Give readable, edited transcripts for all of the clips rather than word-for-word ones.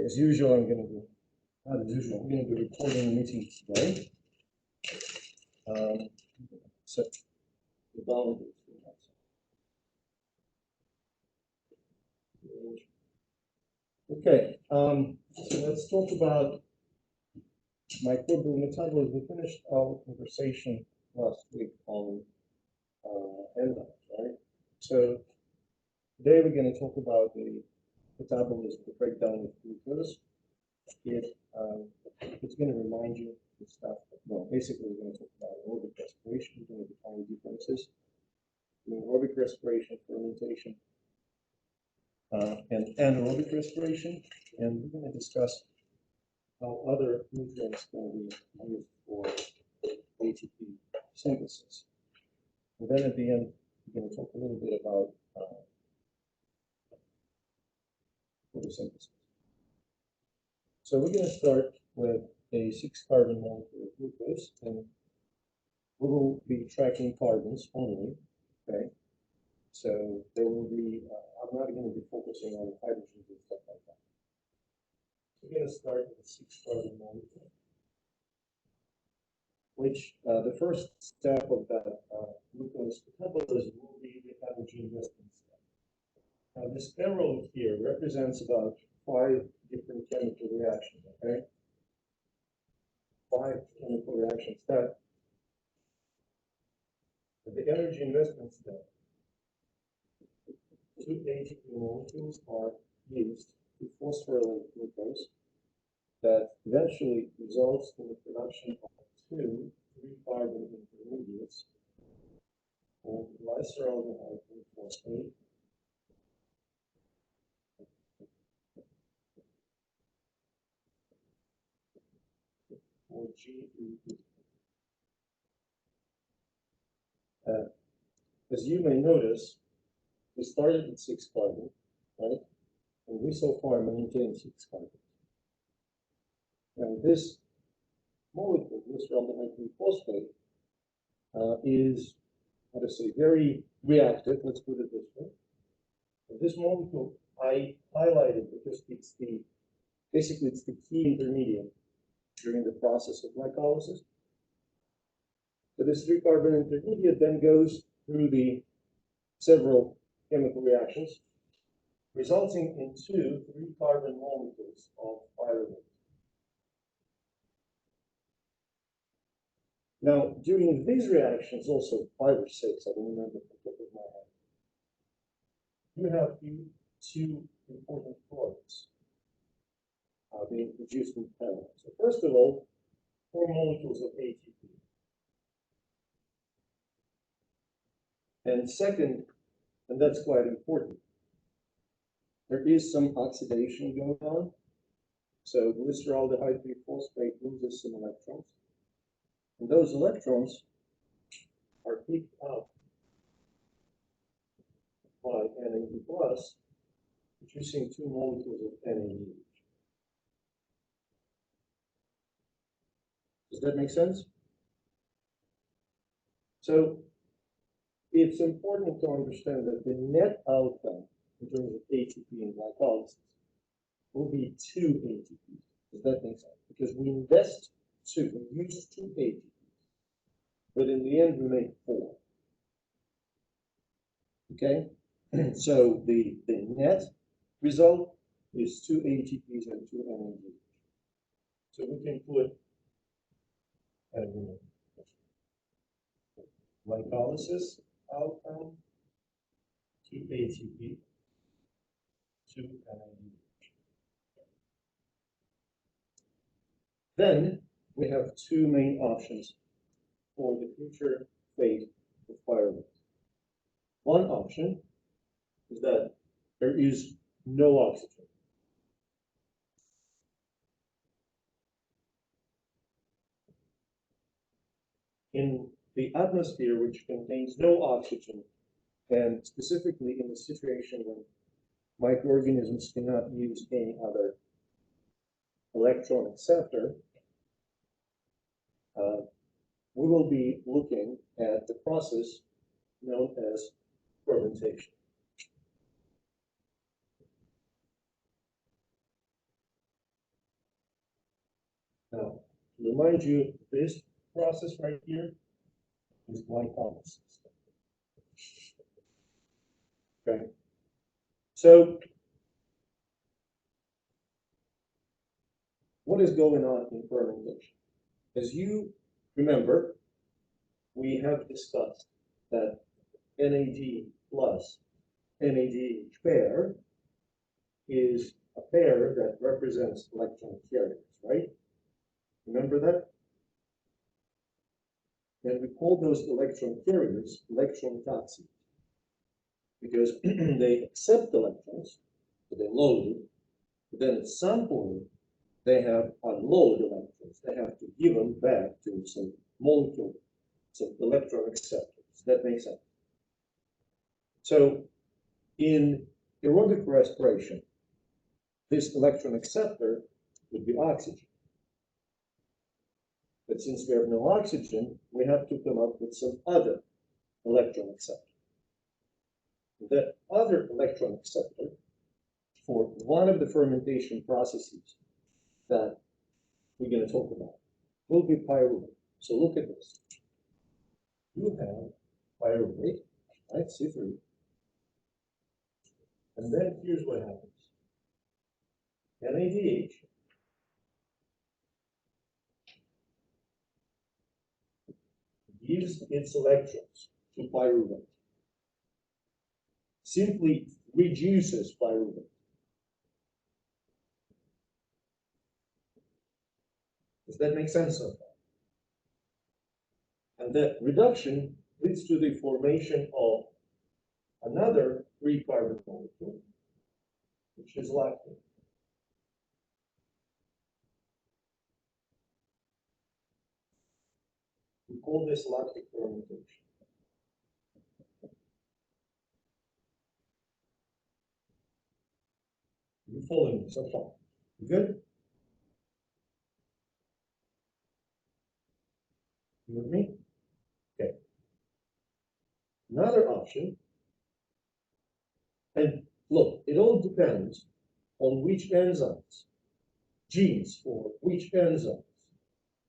As usual, I'm going to be, not as usual, I'm going to be recording the meeting today. So, the boundaries. Okay, so let's talk about microbial metabolism. We finished our conversation last week on enzymes, right? So today we're going to talk about the metabolism, the breakdown of glucose. It's going to remind you of stuff. Well, basically, we're going to talk about aerobic respiration. We're going to define the differences between aerobic respiration, fermentation, and anaerobic respiration. And we're going to discuss how other nutrients can be used for ATP synthesis. And then at the end, we're going to talk a little bit about photosynthesis. So we're going to start with a 6-carbon molecule of glucose, and we will be tracking carbons only, okay? So there will be, I'm not going to be focusing on hydrogens and stuff like that. We're going to start with a 6-carbon molecule, which the first step of that glucose metabolism will be the energy investment step. Now this arrow here represents about 5 different chemical reactions, okay? 5 chemical reactions that the energy investment step, 2 ATP molecules are used to phosphorylate glucose that eventually results in the production of 2 3-carbon intermediates called glyceraldehyde phosphate or GEP. As you may notice, we started with 6 carbon, right? And we so far maintain 6 carbon. And this molecule, glyceraldehyde phosphate, is, how to say, very reactive, let's put it this way. And this molecule I highlighted because it's basically it's the key intermediate during the process of glycolysis. So this 3-carbon intermediate then goes through the several chemical reactions, resulting in 2 3-carbon molecules of pyruvate. Now, during these reactions, also 5 or 6, I don't remember off the top of my head, you have 2 important products being produced in parallel. So first of all, 4 molecules of ATP. And second, and that's quite important, there is some oxidation going on. So glyceraldehyde phosphate loses some electrons. And those electrons are picked up by NAD+, producing 2 molecules of NAD. Does that make sense? So it's important to understand that the net outcome in terms of ATP and glycolysis will be 2 ATPs. Does that make sense? Because we invest 2, we use 2 ATPs, but in the end we make 4. Okay? So the net result is 2 ATPs and 2 NADs. So we can put glycolysis outcome, 2 ATP, 2 NAD. Then we have 2 main options for the future fate of pyruvate. One option is that there is no oxygen. In the atmosphere, which contains no oxygen, and specifically in the situation when microorganisms cannot use any other electron acceptor, we will be looking at the process known as fermentation. Now, to remind you, this process right here is glycolysis. Okay. So, what is going on in fermentation? As you remember, we have discussed that NAD plus NADH pair is a pair that represents electron carriers, right? Remember that? And we call those electron carriers Electron-Toxi because they accept electrons, so they load, but then at some point they have unload electrons. They have to give them back to some molecule, some electron acceptors. That makes sense. So in aerobic respiration, this electron acceptor would be oxygen. But since we have no oxygen, we have to come up with some other electron acceptor. That other electron acceptor for one of the fermentation processes that we're going to talk about will be pyruvate. So look at this. You have pyruvate, right, C3. And then here's what happens. NADH gives its electrons to pyruvate. Simply reduces pyruvate. Does that make sense so far? And that reduction leads to the formation of another 3-carbon molecule, which is lactate. We call this lactic fermentation. You following me so far? Good? You with me? Okay. Another option, and look, it all depends on which enzymes, genes for which enzymes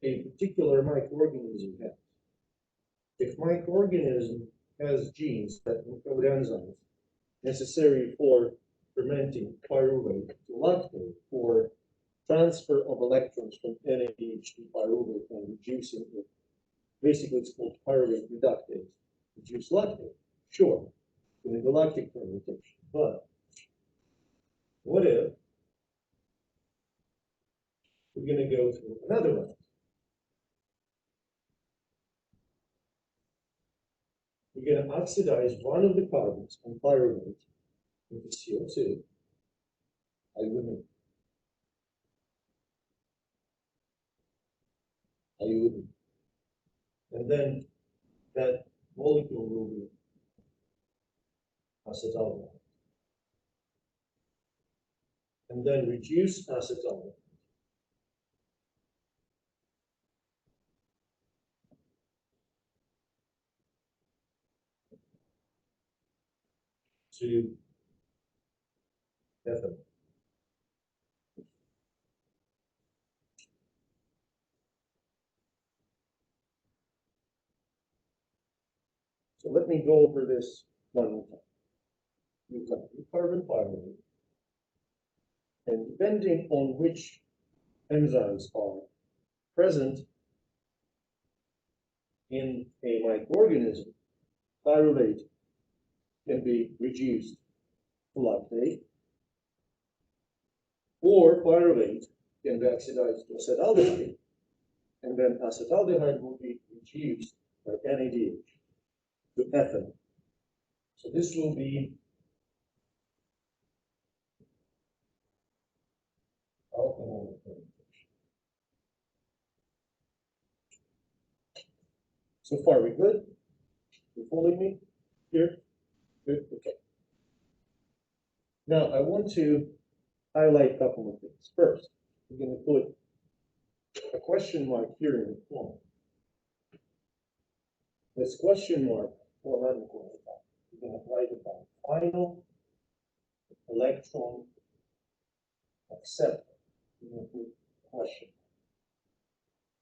a particular microorganism has. If microorganism has genes that encode enzymes necessary for fermenting pyruvate to lactate, for transfer of electrons from NADH to pyruvate and reducing it, basically it's called pyruvate reductase, reduce lactate. Sure, in the galactic fermentation. But what if we're going to go through another round? We're going to oxidize one of the carbons on pyruvate into CO2. I wouldn't. And then that molecule will be acetaldehyde. And then reduce acetaldehyde to ethanol. So let me go over this one more time. You've got carbon pyruvate, and depending on which enzymes are present in a microorganism, pyruvate can be reduced to lactate, or pyruvate can be oxidized to acetaldehyde, and then acetaldehyde will be reduced by NADH to ethanol. So this will be alcohol fermentation. So far, we good? You following me here? Good. Okay. Now I want to highlight a couple of things. First, we're going to put a question mark here in the corner. This question mark, well, not in the corner, we're going to write it down. Final electron acceptor. We're going to put question.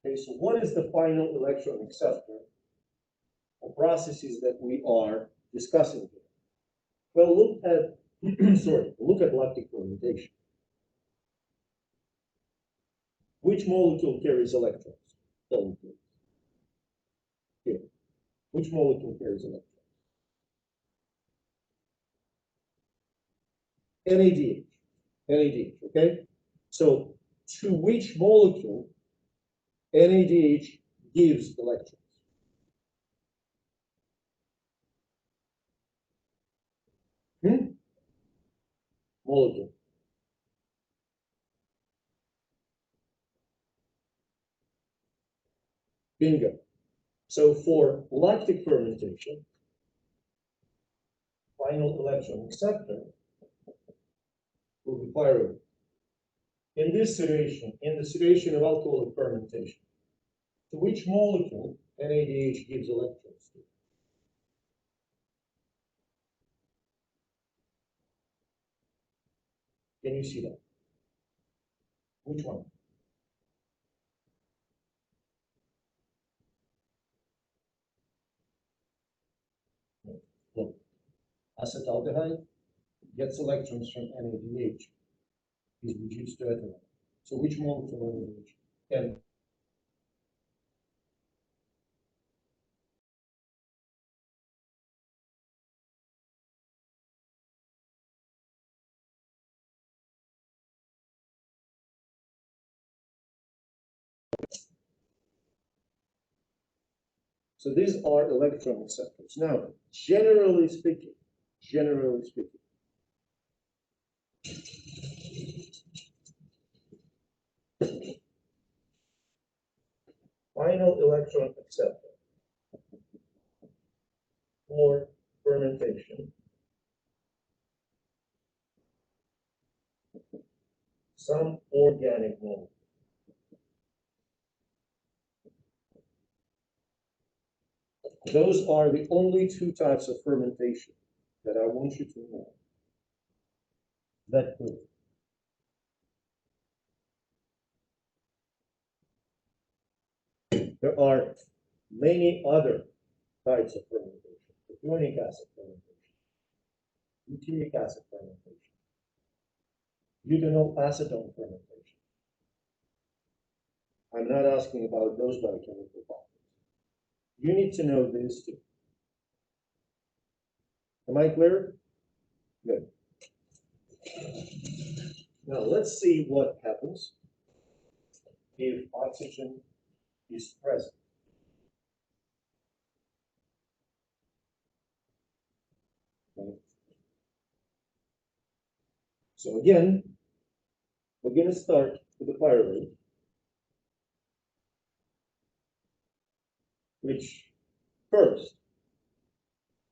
Okay, so what is the final electron acceptor or processes that we are discussing here? Well, look at look at lactic fermentation. Which molecule carries electrons? Tell me, please. Here. Which molecule carries electrons? NADH. NADH, okay? So to which molecule NADH gives electrons? Molecule. Bingo. So for lactic fermentation, final electron acceptor will be pyruvate. In this situation, in the situation of alcoholic fermentation, to which molecule NADH gives electrons to? Can you see that? Which one? Look, acetaldehyde gets electrons from NADH, is reduced to ethanol. So which molecule NADH? And so these are electron acceptors. Now, generally speaking, final electron acceptor for fermentation, some organic molecule. Those are the only two types of fermentation that I want you to know. That clear. There are many other types of fermentation. Propionic acid fermentation, butyric acid fermentation, butanol acetone fermentation. I'm not asking about those biochemical properties. You need to know these two. Am I clear? Good. Now let's see what happens if oxygen is present. Okay. So again, we're going to start with the pyruvate, which first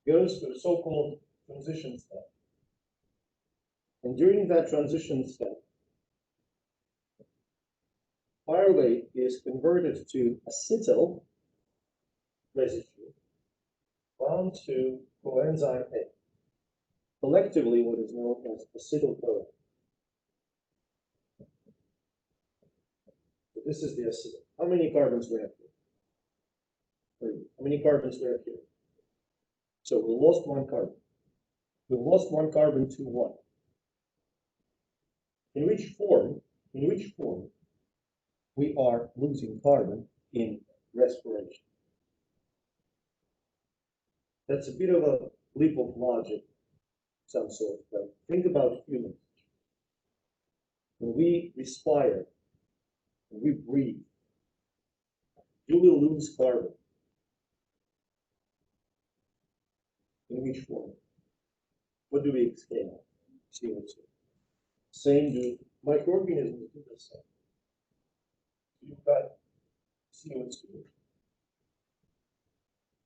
goes to the so-called transition step. And during that transition step, pyruvate is converted to acetyl residue bound to coenzyme A, collectively what is known as acetyl-CoA. So this is the acetyl. How many carbons we have here? How many carbons we have here? So we lost one carbon. We lost one carbon to what? In which form we are losing carbon in respiration? That's a bit of a leap of logic, some sort, but think about humans. When we respire, when we breathe, do we lose carbon? In which form? What do we exhale? CO2. Same do microorganisms do the same. You've got CO2.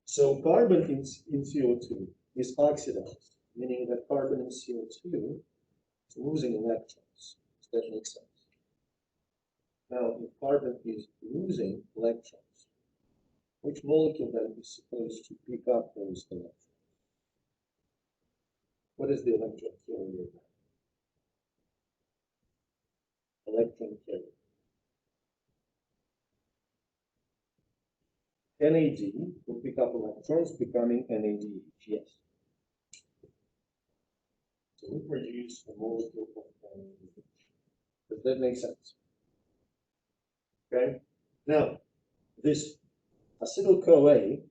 So carbon in CO2 is oxidized, meaning that carbon in CO2 is losing electrons. Does that make sense? Now, if carbon is losing electrons, which molecule then is supposed to pick up those electrons? What is the electron carrier? Electron carrier. NAD will pick up electrons, becoming NADH, yes. So we produce a molecule of NADH. Does that make sense? Okay. Now, this acetyl-CoA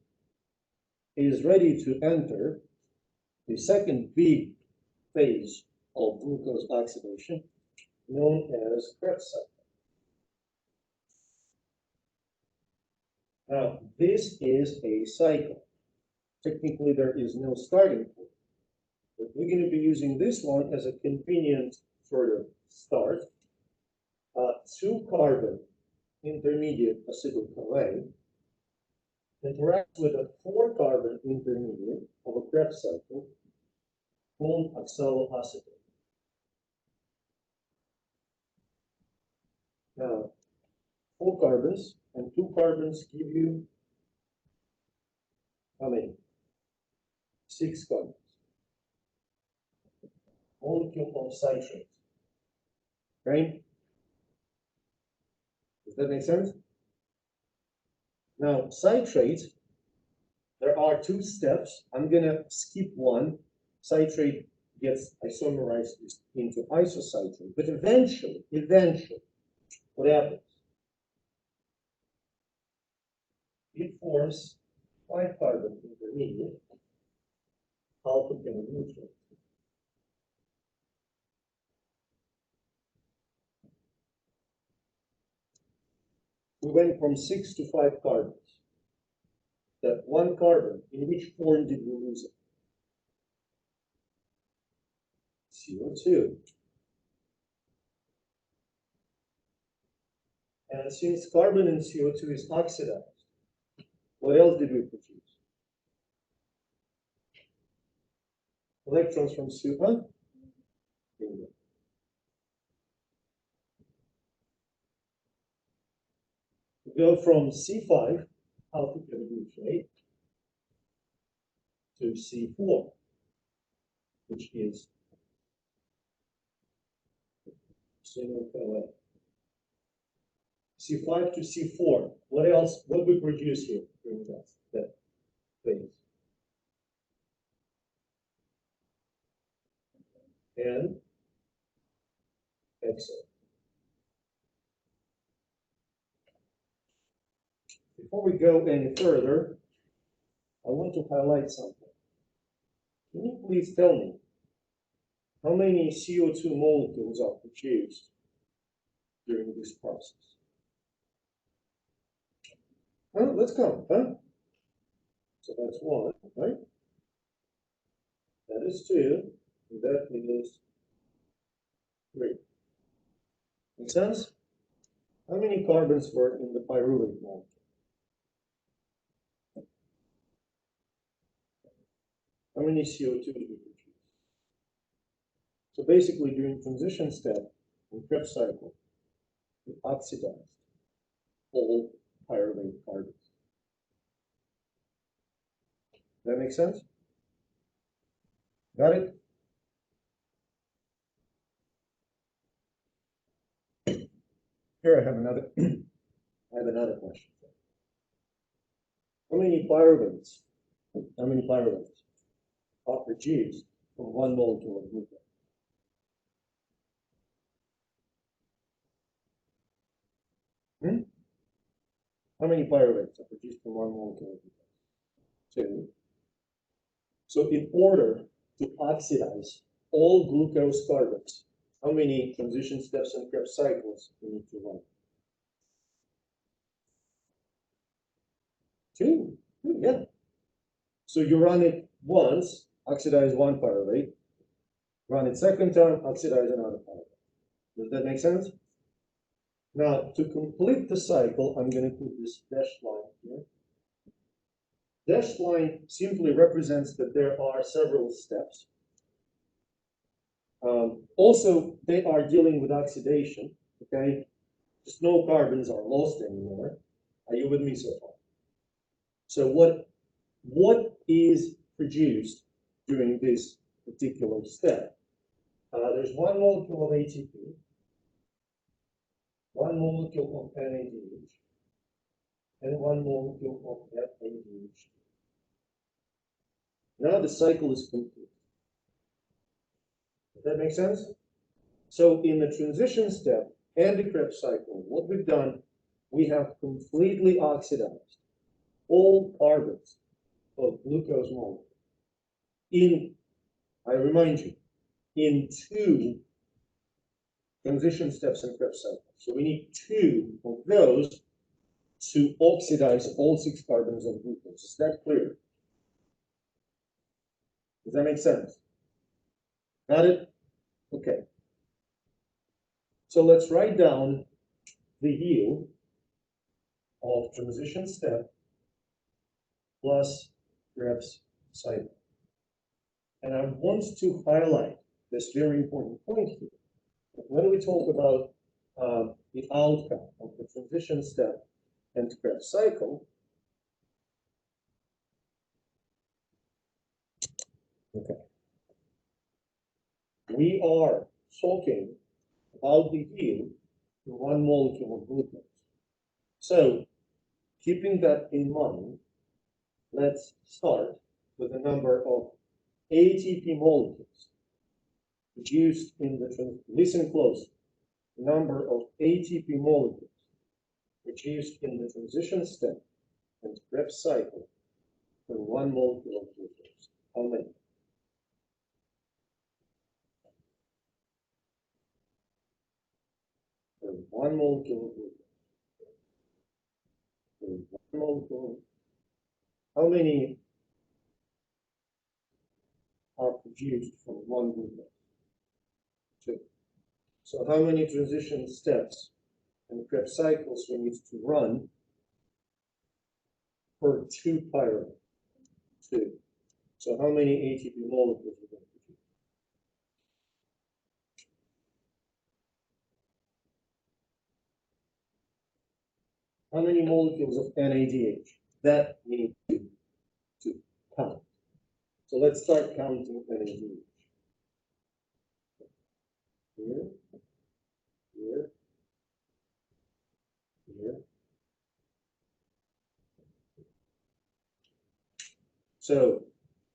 is ready to enter the second big phase of glucose oxidation, known as Krebs cycle. Now, this is a cycle. Technically, there is no starting point, but we're going to be using this one as a convenient sort of start. 2-carbon intermediate acetyl-CoA interacts with a 4-carbon intermediate of a Krebs cycle called oxaloacetate. Now, 4 carbons and 2 carbons give you how many? 6 carbons. Molecule of citrate. Right? Does that make sense? Now, citrate, there are 2 steps. I'm going to skip one. Citrate gets isomerized into isocitrate. But eventually, what happens? It forms 5-carbon intermediate, alpha-pentyl neutral. We went from 6 to 5 carbons. That 1 carbon, in which form did we lose it? CO2. And since carbon and CO2 is oxidized, what else did we produce? Electrons from CO2. Bingo. We go from C5, alpha-ketoglutarate, to C4, which is acetyl-CoA. C5 to C4. What else? What we produce here during that phase? And exo. Before we go any further, I want to highlight something. Can you please tell me how many CO2 molecules are produced during this process? Let's count, huh? So that's 1, right? That is 2, and that is 3. Make sense? How many carbons were in the pyruvate molecule? How many CO2 did we produce? So basically, during transition step in Krebs cycle, we oxidized all pyruvate carbons. That make sense? Got it? Here I have another. I have another question. How many pyruvates are produced from 1 molecule of glucose? How many pyruvates are produced from 1 molecule of glucose? 2. So in order to oxidize all glucose carbons, how many transition steps and Krebs cycles we need to run? 2. Yeah. So you run it once, oxidize 1 pyruvate. Run it second time, oxidize another pyruvate. Does that make sense? Now, to complete the cycle, I'm going to put this dashed line here. Dashed line simply represents that there are several steps. Also, they are dealing with oxidation, okay? Just no carbons are lost anymore. Are you with me so far? So what is produced during this particular step? There's 1 molecule of ATP, 1 molecule of NADH, and 1 molecule of FADH. Now the cycle is complete. Does that make sense? So in the transition step and the Krebs cycle, what we've done, we have completely oxidized all carbons of glucose molecule in, I remind you, in 2 transition steps in Krebs cycle. So we need 2 of those to oxidize all 6 carbons of glucose. Is that clear? Does that make sense? Got it? Okay. So let's write down the yield of transition step plus Krebs cycle. And I want to highlight this very important point here. When we talk about the outcome of the transition step and Krebs cycle, okay, we are talking about the yield of 1 molecule of glucose. So, keeping that in mind, let's start with the number of ATP molecules produced in the listen close. The number of ATP molecules produced in the transition step and Krebs cycle for 1 molecule of glucose. How many? For 1 molecule of glucose. For 1 molecule. How many are produced from 1 glucose? 2. So how many transition steps and Krebs cycles we need to run per 2 pyruvate? 2. So how many ATP molecules are going to produce? How many molecules of NADH? That we need to count. So let's start counting NADH. Here, here, here. So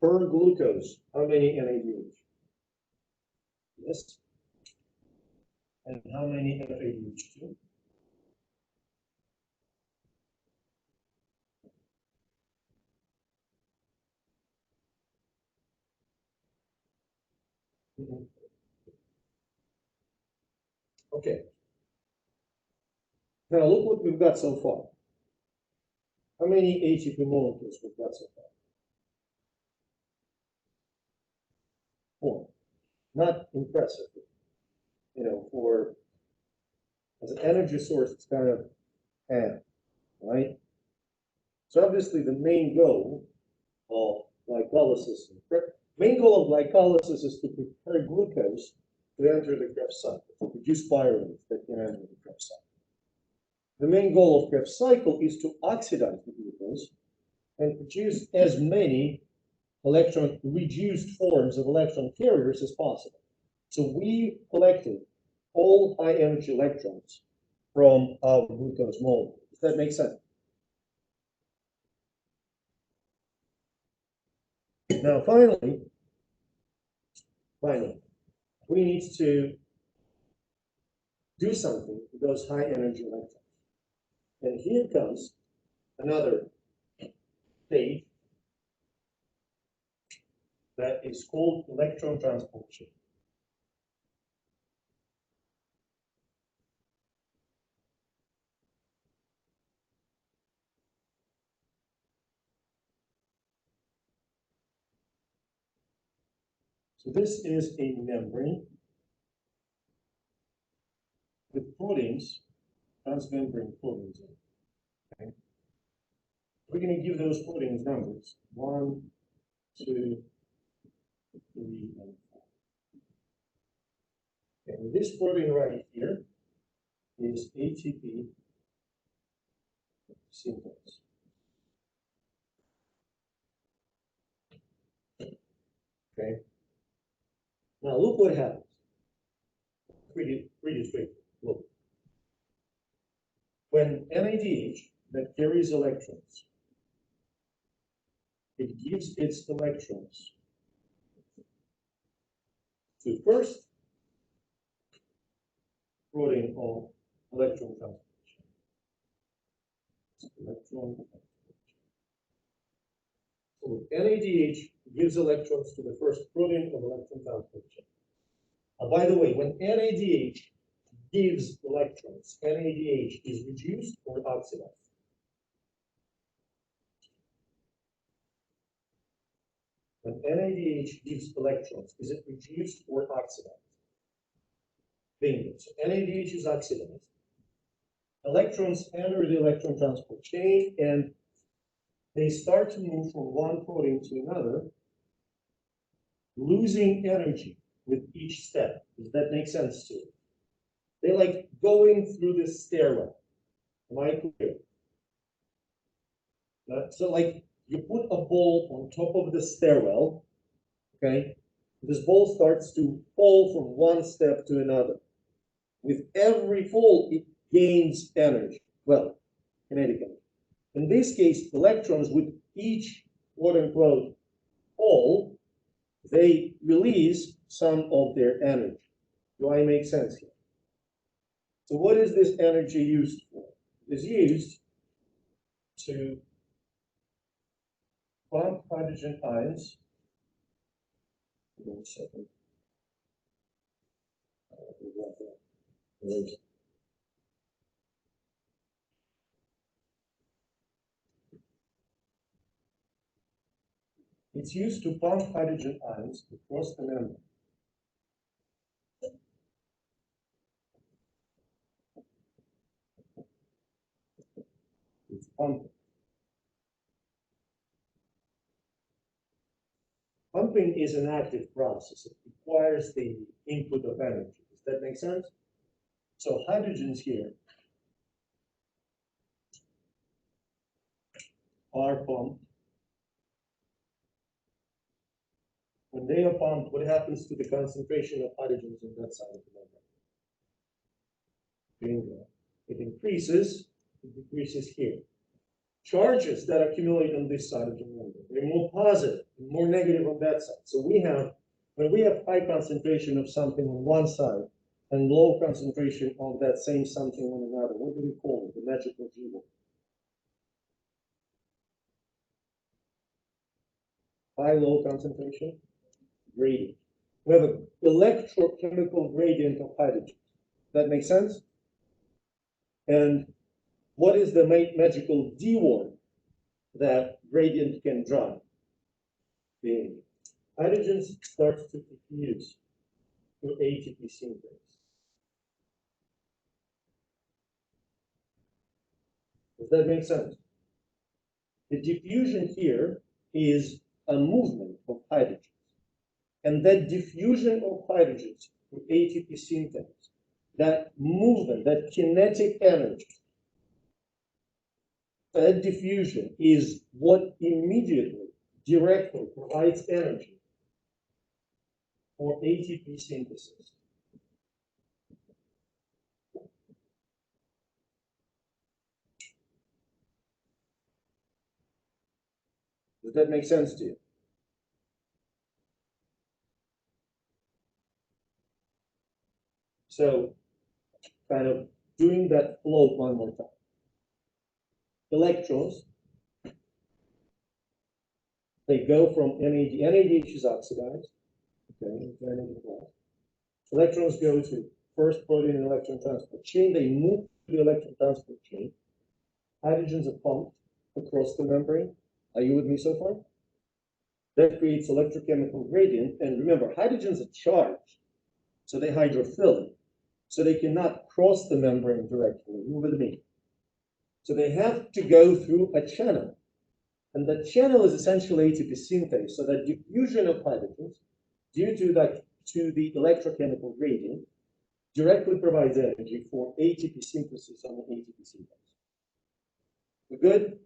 per glucose, how many NADH? Yes. And how many FADH2? Okay. Now look what we've got so far. How many ATP molecules we've got so far? 4. Not impressive. You know, for as an energy source, it's kind of right? So obviously the main goal of glycolysis, main goal of glycolysis is to prepare glucose to enter the Krebs cycle, to produce pyruvates that can enter the Krebs cycle. The main goal of Krebs cycle is to oxidize the glucose and produce as many electron-reduced forms of electron carriers as possible. So we collected all high-energy electrons from our glucose molecule. Does that make sense? Now, finally, we need to do something with those high-energy electrons. And here comes another stage that is called electron transportation. So this is a membrane with proteins, transmembrane proteins in it. Okay? We're going to give those proteins numbers 1, 2, 3, and 4. Okay, and this protein right here is ATP synthase. Okay. Now look what happens. Pretty straight. Look. When NADH that carries electrons. It gives its electrons to first protein of electron transposition. Electron transposition. So NADH gives electrons to the first protein of electron transposition. By the way, when NADH gives electrons, NADH is reduced or oxidized? When NADH gives electrons, is it reduced or oxidized? Bingo. So NADH is oxidized. Electrons enter the electron transport chain and they start to move from one protein to another, losing energy with each step. Does that make sense to you? They're like going through this stairwell. Am I clear? So like you put a ball on top of the stairwell, okay? This ball starts to fall from one step to another. With every fall, it gains energy. Well, kinetic energy. In this case, electrons with each quote-unquote fall, they release some of their energy. Do I make sense here? So what is this energy used for? It is used to pump hydrogen ions. One second. It's used to pump hydrogen ions across the membrane. It's pumping. Pumping is an active process. It requires the input of energy. Does that make sense? So hydrogens here are pumped. When they are pumped, what happens to the concentration of hydrogens on that side of the membrane? It increases, it decreases here. Charges that accumulate on this side of the membrane, they're more positive and more negative on that side. So when we have high concentration of something on one side and low concentration of that same something on another, what do we call it? The magical G-word. High-low concentration gradient. We have an electrochemical gradient of hydrogen. That makes sense? And what is the magical D-word that gradient can drive? The hydrogen starts to diffuse through ATP synthase. Does that make sense? The diffusion here is a movement of hydrogens. And that diffusion of hydrogens through ATP synthase, that movement, that kinetic energy, that diffusion is what immediately, directly provides energy for ATP synthesis. Does that make sense to you? So, kind of doing that flow one more time. Electrons, they go from NAD. NADH is oxidized. Okay, electrons go to first protein in electron transport chain. They move to the electron transport chain. Hydrogens are pumped across the membrane. Are you with me so far? That creates electrochemical gradient. And remember, hydrogens are charged, so they hydrophilic. So they cannot cross the membrane directly. You with me? So they have to go through a channel. And that channel is essentially ATP synthase. So that diffusion of hydrogens, due to the electrochemical gradient, directly provides energy for ATP synthesis on the ATP synthase. We're good?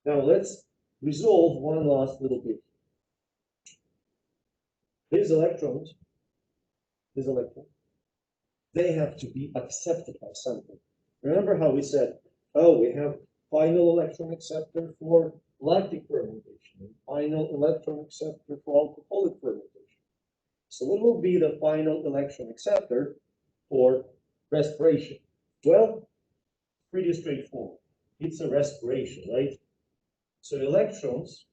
Now let's resolve one last little bit. These electrons, they have to be accepted by something. Remember how we said Oh, we have final electron acceptor for lactic fermentation, and final electron acceptor for alcoholic fermentation. So what will be the final electron acceptor for respiration? Well, pretty straightforward. It's a respiration, right? So electrons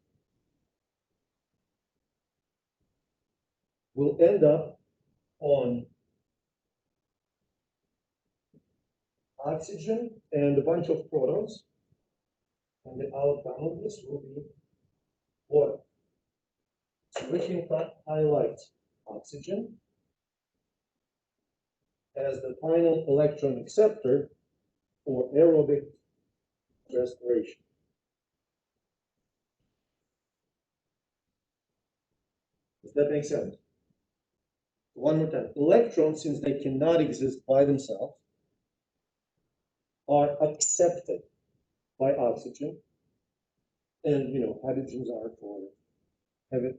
will end up on oxygen and a bunch of protons, and the outcome of this will be water. So we can highlight oxygen as the final electron acceptor for aerobic respiration. Does that make sense? One more time. Electrons, since they cannot exist by themselves, are accepted by oxygen, and hydrogens are for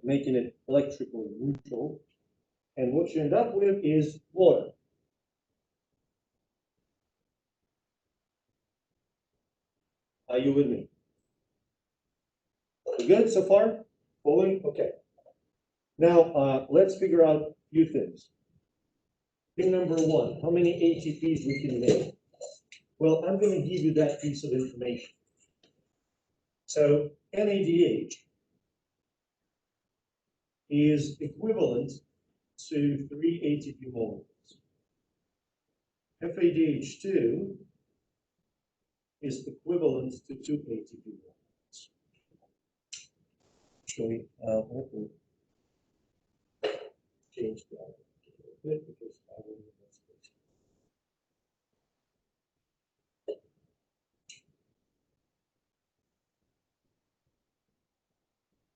making it electrically neutral. And what you end up with is water. Are you with me? We good so far? Following? Okay. Now let's figure out a few things. Thing number one, how many ATPs we can make? Well, I'm going to give you that piece of information. So NADH is equivalent to 3 ATP molecules. FADH2 is equivalent to 2 ATP molecules. Actually, let me change that a bit because I will need that space.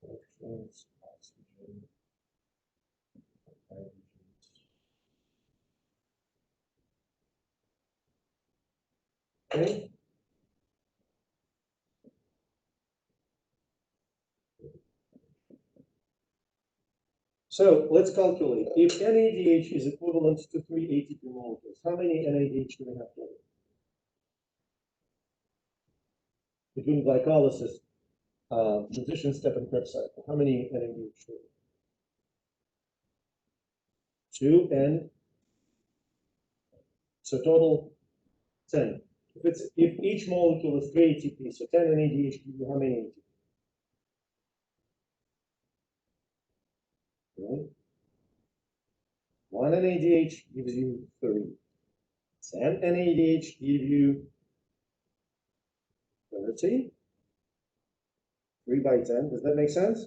Electrons, oxygen, hydrogens. Okay. So let's calculate. If NADH is equivalent to 3 ATP molecules, how many NADH do we have total? Between glycolysis, transition step, and Krebs cycle, how many NADH total? 2 and so total 10. If each molecule is 3 ATP, so 10 NADH give you how many ATP? Right? 1 NADH gives you 3. 10 NADH give you 30. 3 by 10. Does that make sense?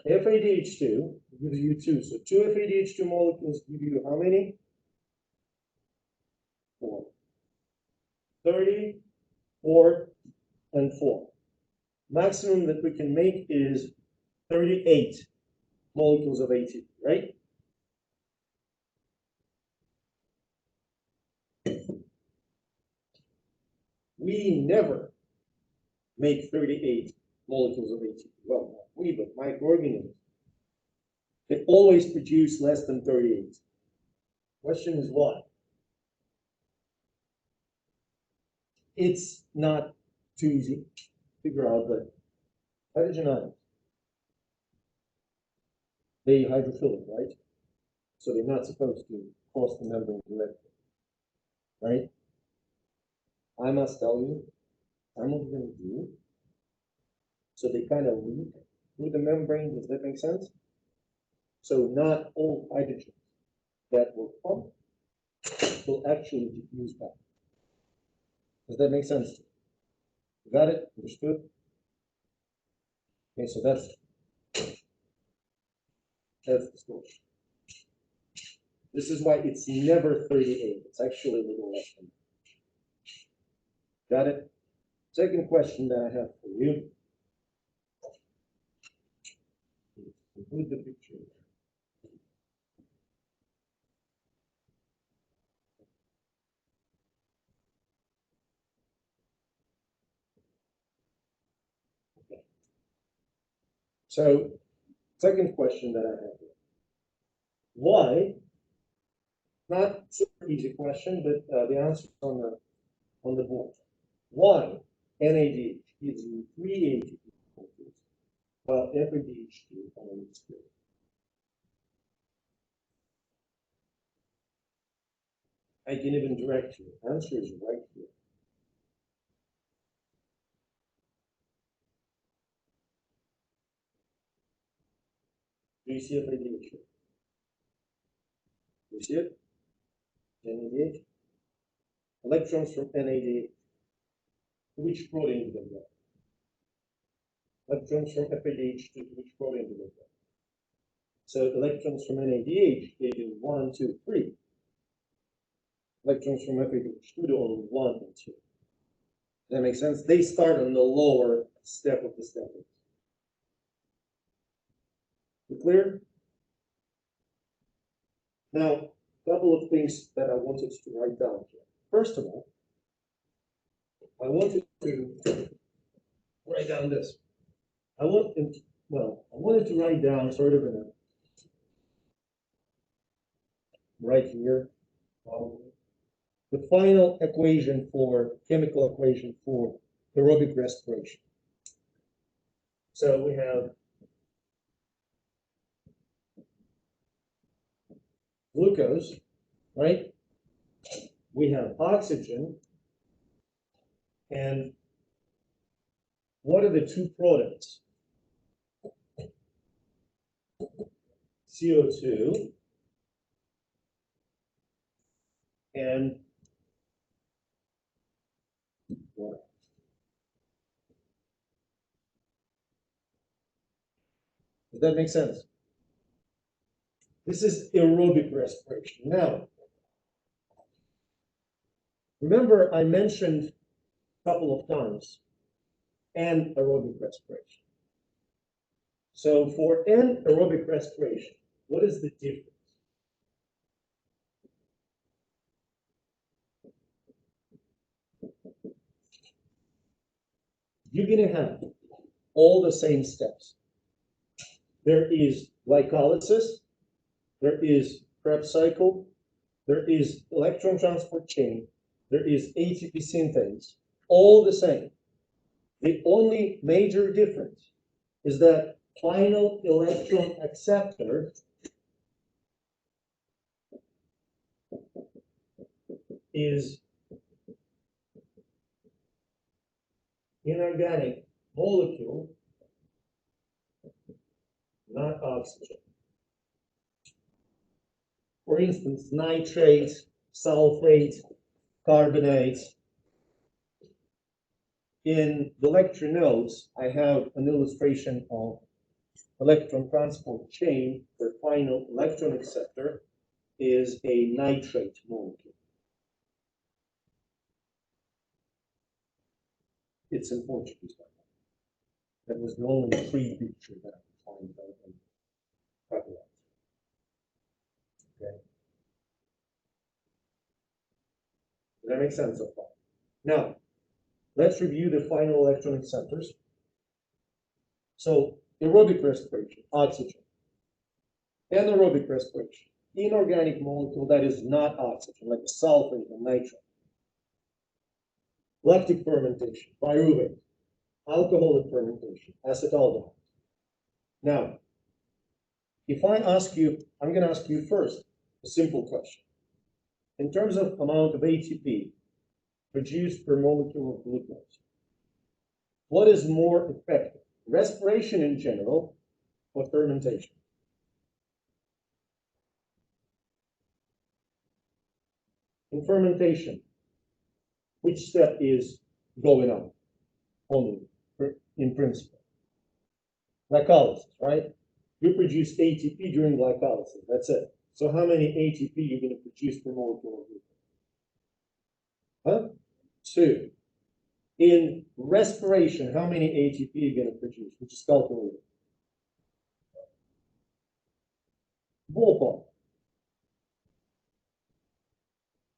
FADH2 gives you 2. So 2 FADH2 molecules give you how many? 4. 30, 4, and 4. Maximum that we can make is 38 molecules of ATP, right? We never make 38 molecules of ATP. Well, not we, but microorganisms. They always produce less than 38. Question is why? It's not too easy to figure out, but hydrogen ions, they're hydrophilic, right? So they're not supposed to cross the membrane directly, right? I must tell you, some of them do. So they kind of leak through the membrane. Does that make sense? So not all hydrogens that will pump will actually diffuse back. Does that make sense? You got it? Understood? Okay, so that's the story. This is why it's never 38. It's actually a little less than that. Got it? Second question that I have for you. Include the picture. Okay. So, second question that I have here. Why? Not super easy question, but the answer is on the board. Why? NADH gives you 3 ATP molecules, while FADH2 only 2. I can even direct you. Answer is right here. Do you see FADH2? Do you see it? NADH? Electrons from NADH. Which protein do they go? Electrons from FADH2 to which protein do they go? So electrons from NADH, they do 1, 2, 3. Electrons from FADH2 do only 1 and 2. Does that make sense? They start on the lower step of the step. You clear? Now, a couple of things that I wanted to write down here. First of all, I wanted to write down this. I wanted to write down sort of right here, the final equation for chemical equation for aerobic respiration. So we have glucose, right? We have oxygen, and what are the two products? CO2 and water. Does that make sense? This is aerobic respiration. Now, remember I mentioned a couple of times anaerobic respiration. So for anaerobic respiration, what is the difference? You're going to have all the same steps. There is glycolysis, there is Krebs cycle, there is electron transport chain, there is ATP synthase, all the same. The only major difference is that final electron acceptor is inorganic molecule, not oxygen. For instance, nitrate, sulfate, carbonate. In the lecture notes, I have an illustration of electron transport chain where final electron acceptor is a nitrate molecule. It's in Portuguese. That was the only free picture that I could find out. Okay. Does that make sense so far? Now, let's review the final electron acceptors. So, aerobic respiration, oxygen. Anaerobic respiration, inorganic molecule that is not oxygen, like sulfate and nitrate. Lactic fermentation, pyruvate. Alcoholic fermentation, acetaldehyde. Now, if I ask you, I'm going to ask you first a simple question. In terms of amount of ATP produced per molecule of glucose, what is more effective, respiration in general or fermentation? In fermentation, which step is going on only in principle? Glycolysis, right? You produce ATP during glycolysis, that's it. So how many ATP you're going to produce per molecule of glucose? Huh? 2. In respiration, how many ATP are you going to produce, which is calculated? Ballpark.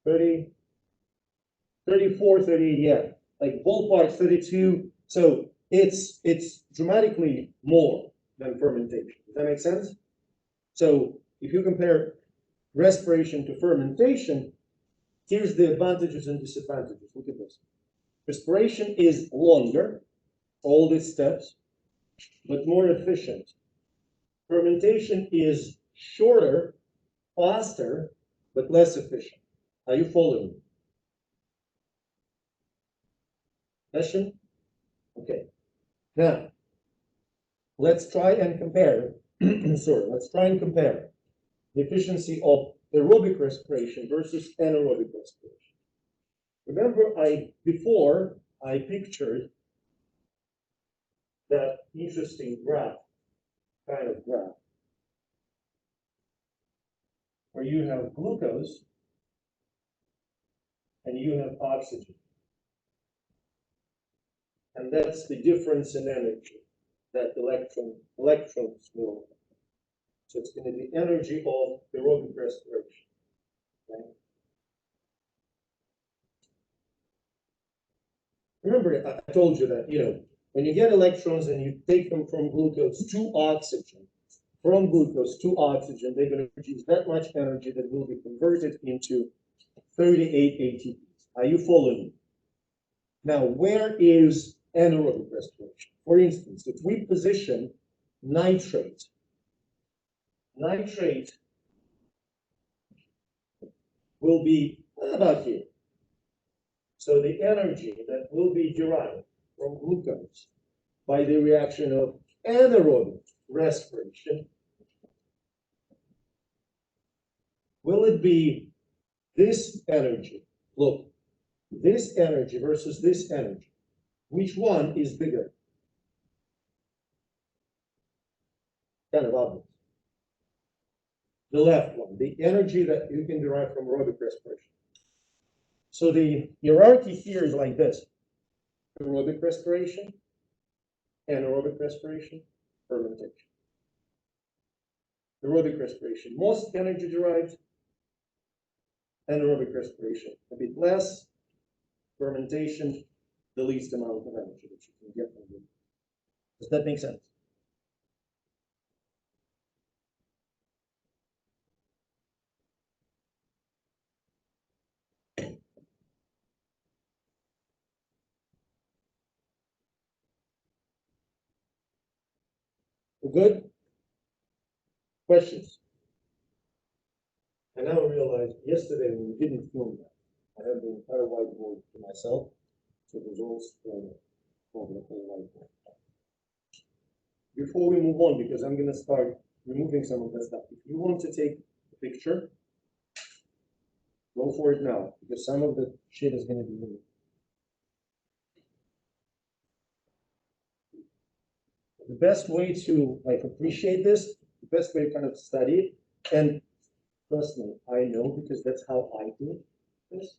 30, 34, 38, yeah. Like ballpark 32. So it's dramatically more than fermentation. Does that make sense? So if you compare respiration to fermentation, here's the advantages and disadvantages. Look at this. Respiration is longer, all these steps, but more efficient. Fermentation is shorter, faster, but less efficient. Are you following? Question? Okay. Now, let's try and compare. Let's try and compare the efficiency of aerobic respiration versus anaerobic respiration. Remember, before I pictured that interesting kind of graph, where you have glucose and you have oxygen. And that's the difference in energy that electrons will. So it's going to be energy of aerobic respiration. Okay? Remember, I told you that, when you get electrons and you take them from glucose to oxygen, they're going to produce that much energy that will be converted into 38 ATPs. Are you following me? Now, where is anaerobic respiration? For instance, if we position nitrate will be about here. So the energy that will be derived from glucose by the reaction of anaerobic respiration, will it be this energy? Look, this energy versus this energy. Which one is bigger? Kind of obvious. The left one, the energy that you can derive from aerobic respiration. So the hierarchy here is like this: aerobic respiration, anaerobic respiration, fermentation. Aerobic respiration, most energy derived. Anaerobic respiration, a bit less. Fermentation, the least amount of energy that you can get from it. Does that make sense? We're good? Questions? I now realize yesterday when we didn't film that, I had the entire whiteboard to myself, so it was all still over the whole whiteboard. Before we move on, because I'm going to start removing some of that stuff, if you want to take a picture, go for it now, because some of the shit is going to be removed. The best way to appreciate this, the best way to kind of study it, and trust me, I know because that's how I do this.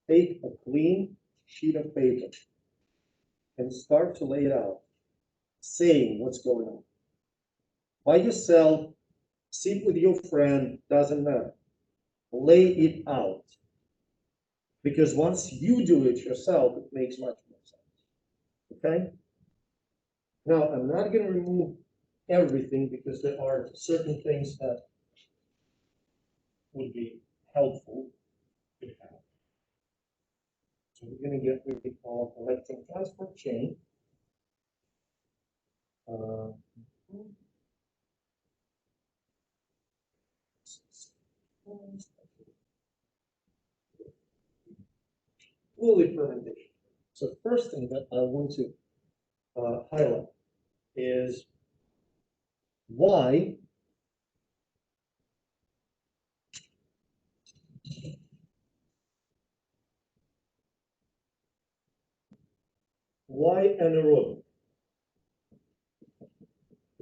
Take a clean sheet of paper and start to lay it out, saying what's going on. By yourself, sit with your friend, doesn't matter. Lay it out. Because once you do it yourself, it makes much more sense. Okay? Now, I'm not going to remove everything because there are certain things that would be helpful to have. So we're going to get what we call electron transport chain. Fluid fermentation. So the first thing that I want to highlight is why anaerobic?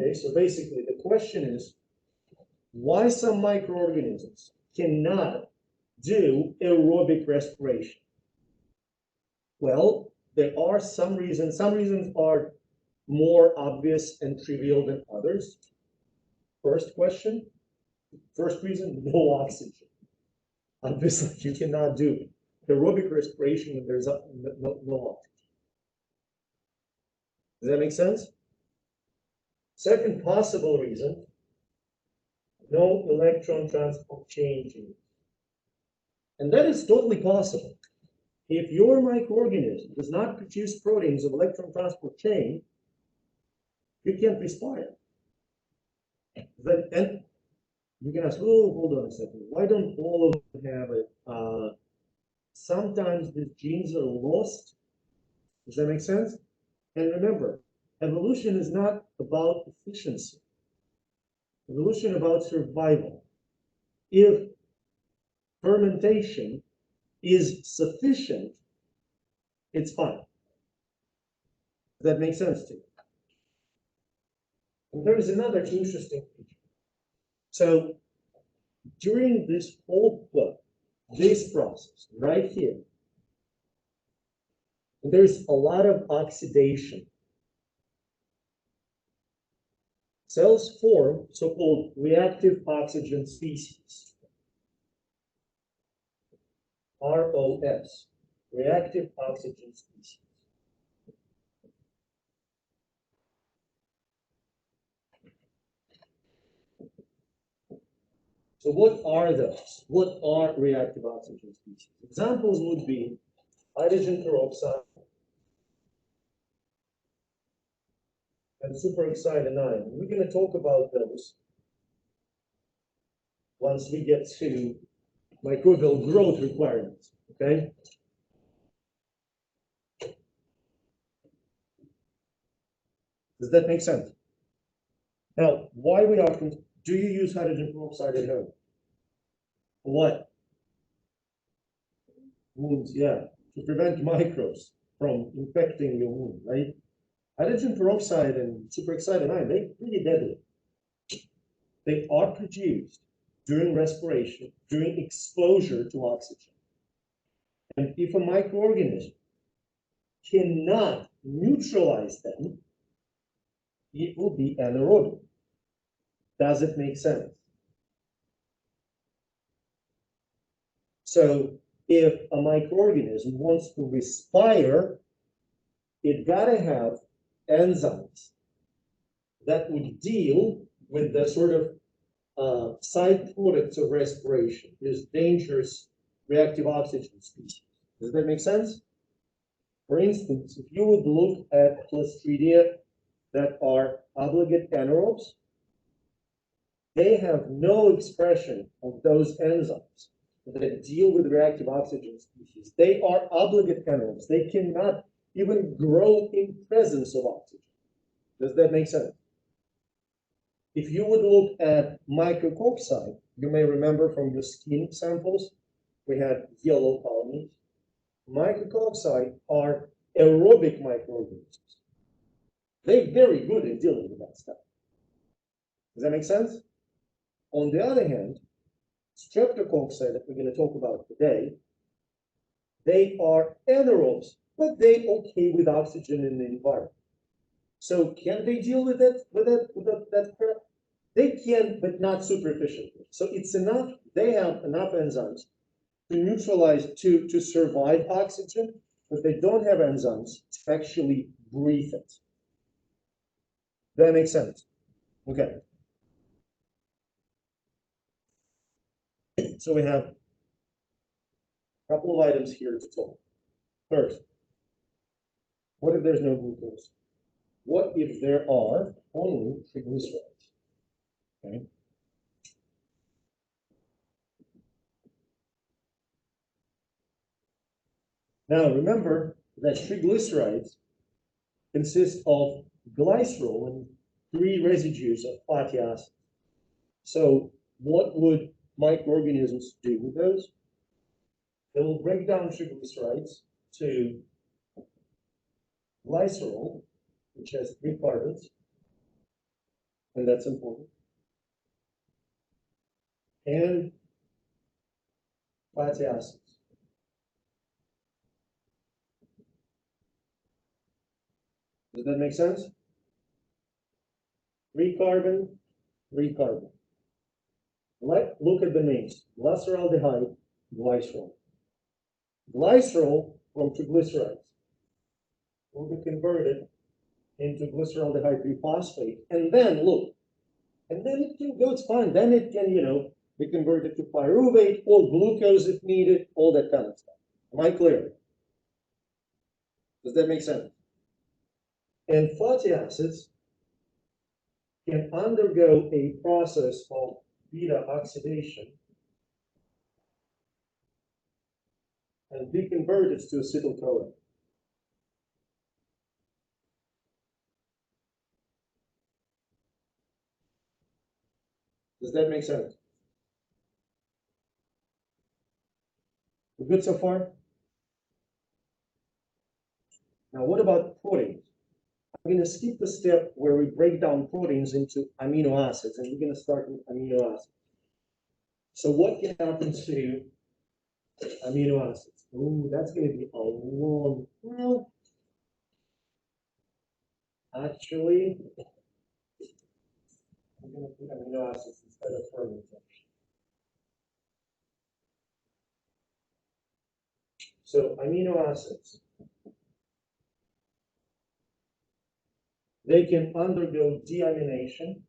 Okay, so basically the question is why some microorganisms cannot do aerobic respiration. Well, there are some reasons. Some reasons are more obvious and trivial than others. First reason, no oxygen. Obviously, you cannot do aerobic respiration when there's no oxygen. Does that make sense? Second possible reason, no electron transport chain. And that is totally possible. if your microorganism does not produce proteins of electron transport chain, you can't respire. And you can ask, oh, hold on a second. Why don't all of them have it? Sometimes these genes are lost. Does that make sense? And remember, evolution is not about efficiency. Evolution is about survival. If fermentation is sufficient, it's fine. Does that make sense to you? And there is another interesting feature. So during this whole book, this process right here, there's a lot of oxidation. Cells form so-called reactive oxygen species. ROS, reactive oxygen species. So what are those? What are reactive oxygen species? Examples would be hydrogen peroxide and superoxide anion. We're going to talk about those once we get to microbial growth requirements, okay? Does that make sense? Now, why we often, do you use hydrogen peroxide at home? For what? Wounds, yeah, to prevent microbes from infecting your wound, right? Hydrogen peroxide and superoxide anion, they're pretty deadly. They are produced during respiration, during exposure to oxygen. And if a microorganism cannot neutralize them, it will be anaerobic. Does it make sense? So if a microorganism wants to respire, it gotta have enzymes that would deal with the sort of side products of respiration, these dangerous reactive oxygen species. Does that make sense? For instance, if you would look at Clostridia that are obligate anaerobes, they have no expression of those enzymes that deal with reactive oxygen species. They are obligate anaerobes. They cannot even grow in presence of oxygen. Does that make sense? If you would look at micrococci, you may remember from your skin samples, we had yellow colonies. Micrococci are aerobic microorganisms. They're very good at dealing with that stuff. Does that make sense? On the other hand, Streptococci that we're going to talk about today, they are anaerobes, but they're okay with oxygen in the environment. So can they deal with it, that crap? They can, but not super efficiently. So it's enough, they have enough enzymes to neutralize, to survive oxygen, but they don't have enzymes to actually breathe it. That makes sense? Okay. So we have a couple of items here to talk. First, what if there's no glucose? What if there are only triglycerides? Okay. Now remember that triglycerides consist of glycerol and 3 residues of fatty acids. So what would microorganisms do with those? They will break down triglycerides to glycerol, which has 3 carbons, and that's important, and fatty acids. Does that make sense? 3 carbon, 3 carbon. Look at the names: glyceraldehyde, glycerol. Glycerol from triglycerides will be converted into glyceraldehyde 3-phosphate, and then look, and then it can go, it's fine. Then it can, be converted to pyruvate or glucose if needed, all that kind of stuff. Am I clear? Does that make sense? And fatty acids can undergo a process called beta oxidation and be converted to acetyl-CoA. Does that make sense? We're good so far? Now, what about proteins? I'm going to skip the step where we break down proteins into amino acids, and we're going to start with amino acids. So what can happen to amino acids? Oh, that's going to be a long, well, actually, I'm going to put amino acids instead of fermentation. So amino acids, they can undergo deamination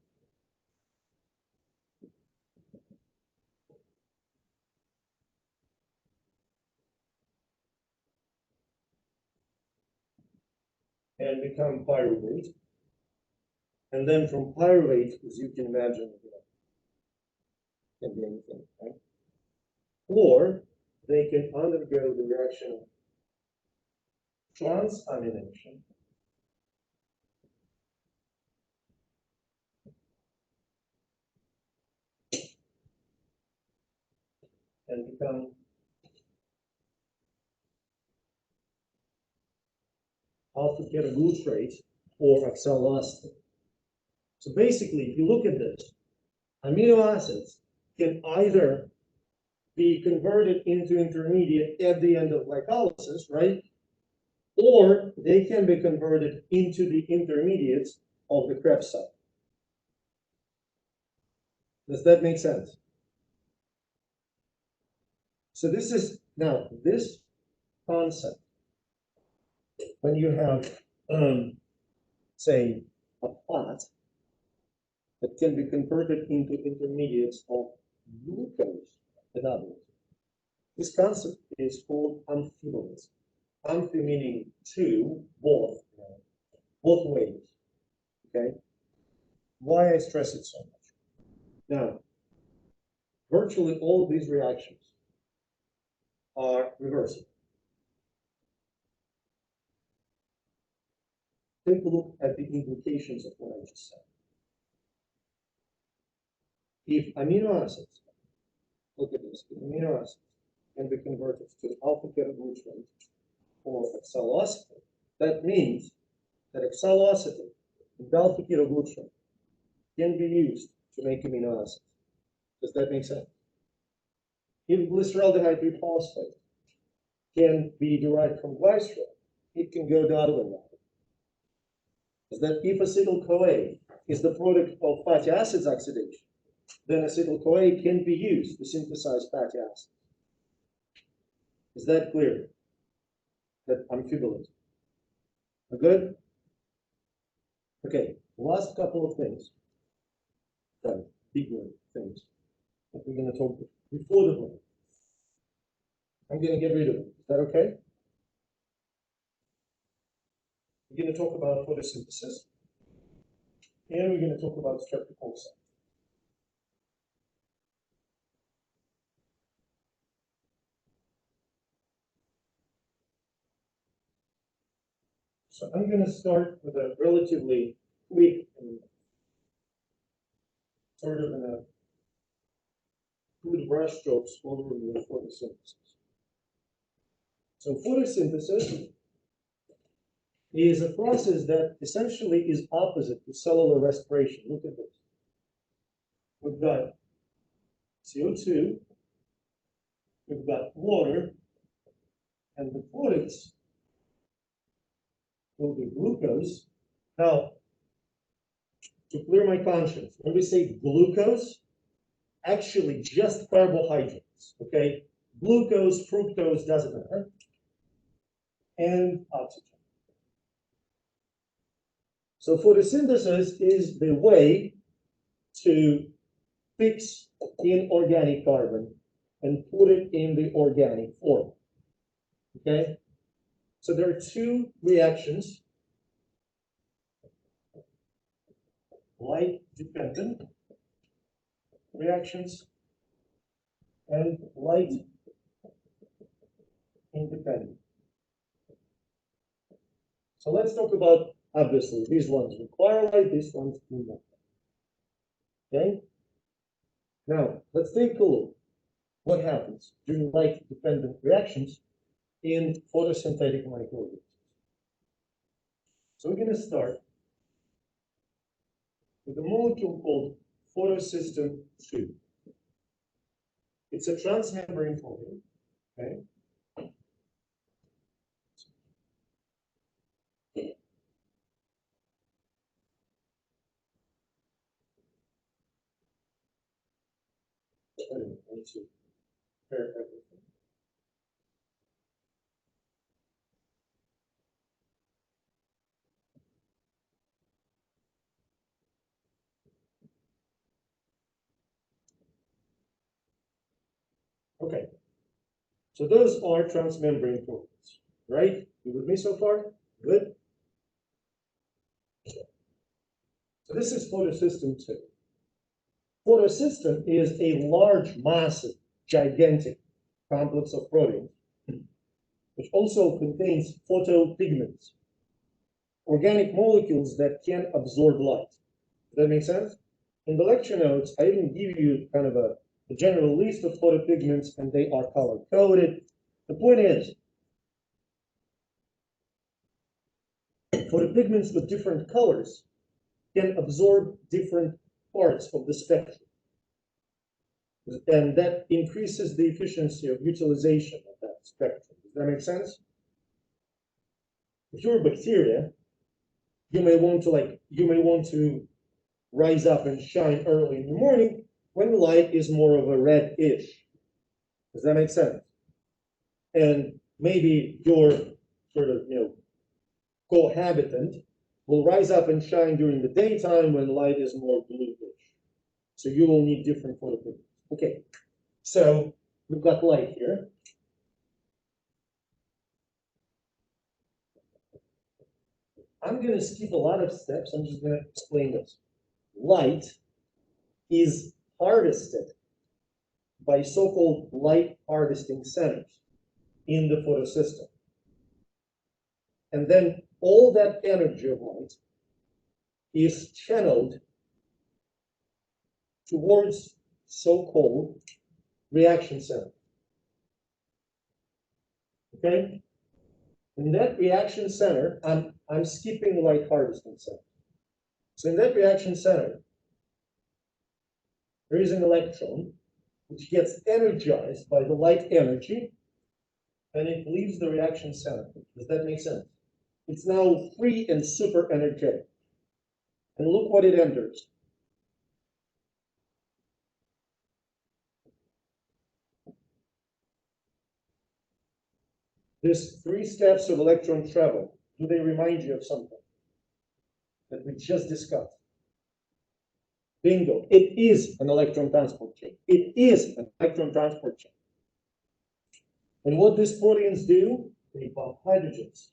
and become pyruvate. And then from pyruvate, as you can imagine, can be anything, right? Or they can undergo the reaction of transamination and become alpha-ketoglutarate or oxaloacetate. So basically, if you look at this, amino acids can either be converted into intermediate at the end of glycolysis, right? Or they can be converted into the intermediates of the Krebs cycle. Does that make sense? So this is, now, this concept, when you have, say, a fat that can be converted into intermediates of glucose metabolism. This concept is called amphibolism. Amphi meaning two, both ways. Okay? Why I stress it so much? Now, virtually all of these reactions are reversible. Take a look at the implications of what I just said. If amino acids, look at this, if amino acids can be converted to alpha-ketoglutarate or oxaloacetate, that means that oxaloacetate and alpha-ketoglutarate can be used to make amino acids. Does that make sense? If glyceraldehyde triphosphate can be derived from glycerol, it can go the other way around. Is that if acetyl-CoA is the product of fatty acids oxidation, then acetyl-CoA can be used to synthesize fatty acids. Is that clear? That amphibolism. Good? Okay, last couple of things. Bigger things that we're going to talk about before the break. I'm going to get rid of it. Is that okay? We're going to talk about photosynthesis, and we're going to talk about streptococci. So I'm going to start with a relatively quick and sort of in a good brushstrokes overview of photosynthesis. So photosynthesis is a process that essentially is opposite to cellular respiration. Look at this. We've got CO2, we've got water, and the products will be glucose. Now, to clear my conscience, when we say glucose, actually just carbohydrates, okay? Glucose, fructose, doesn't matter. And oxygen. So photosynthesis is the way to fix inorganic carbon and put it in the organic form, okay? So there are two reactions, light-dependent reactions and light-independent. So let's talk about, obviously, these ones require light, these ones do not. Okay? Now, let's take a look what happens during light-dependent reactions in photosynthetic microorganisms. So we're going to start with a molecule called Photosystem 2. It's a transmembrane protein, okay? I need to prepare everything. Okay, so those are transmembrane proteins, right? You with me so far? Good. So this is photosystem 2. Photosystem is a large, massive, gigantic complex of proteins, which also contains photopigments, organic molecules that can absorb light. Does that make sense? In the lecture notes, I even give you kind of a general list of photopigments, and they are color-coded. The point is, photopigments with different colors can absorb different parts of the spectrum. And that increases the efficiency of utilization of that spectrum. Does that make sense? If you're a bacteria, you may want to rise up and shine early in the morning when the light is more of a reddish. Does that make sense? And maybe your sort of, cohabitant will rise up and shine during the daytime when light is more bluish. So you will need different photopigments. Okay, so we've got light here. I'm going to skip a lot of steps. I'm just going to explain this. Light is harvested by so-called light harvesting centers in the photosystem. And then all that energy of light is channeled towards so-called reaction center. Okay? In that reaction center, I'm skipping the light harvesting center. So in that reaction center, there is an electron which gets energized by the light energy, and it leaves the reaction center. Does that make sense? It's now free and super energetic. And look what it enters. These 3 steps of electron travel, do they remind you of something that we just discussed? Bingo. It is an electron transport chain. It is an electron transport chain. And what these proteins do, they bump hydrogens.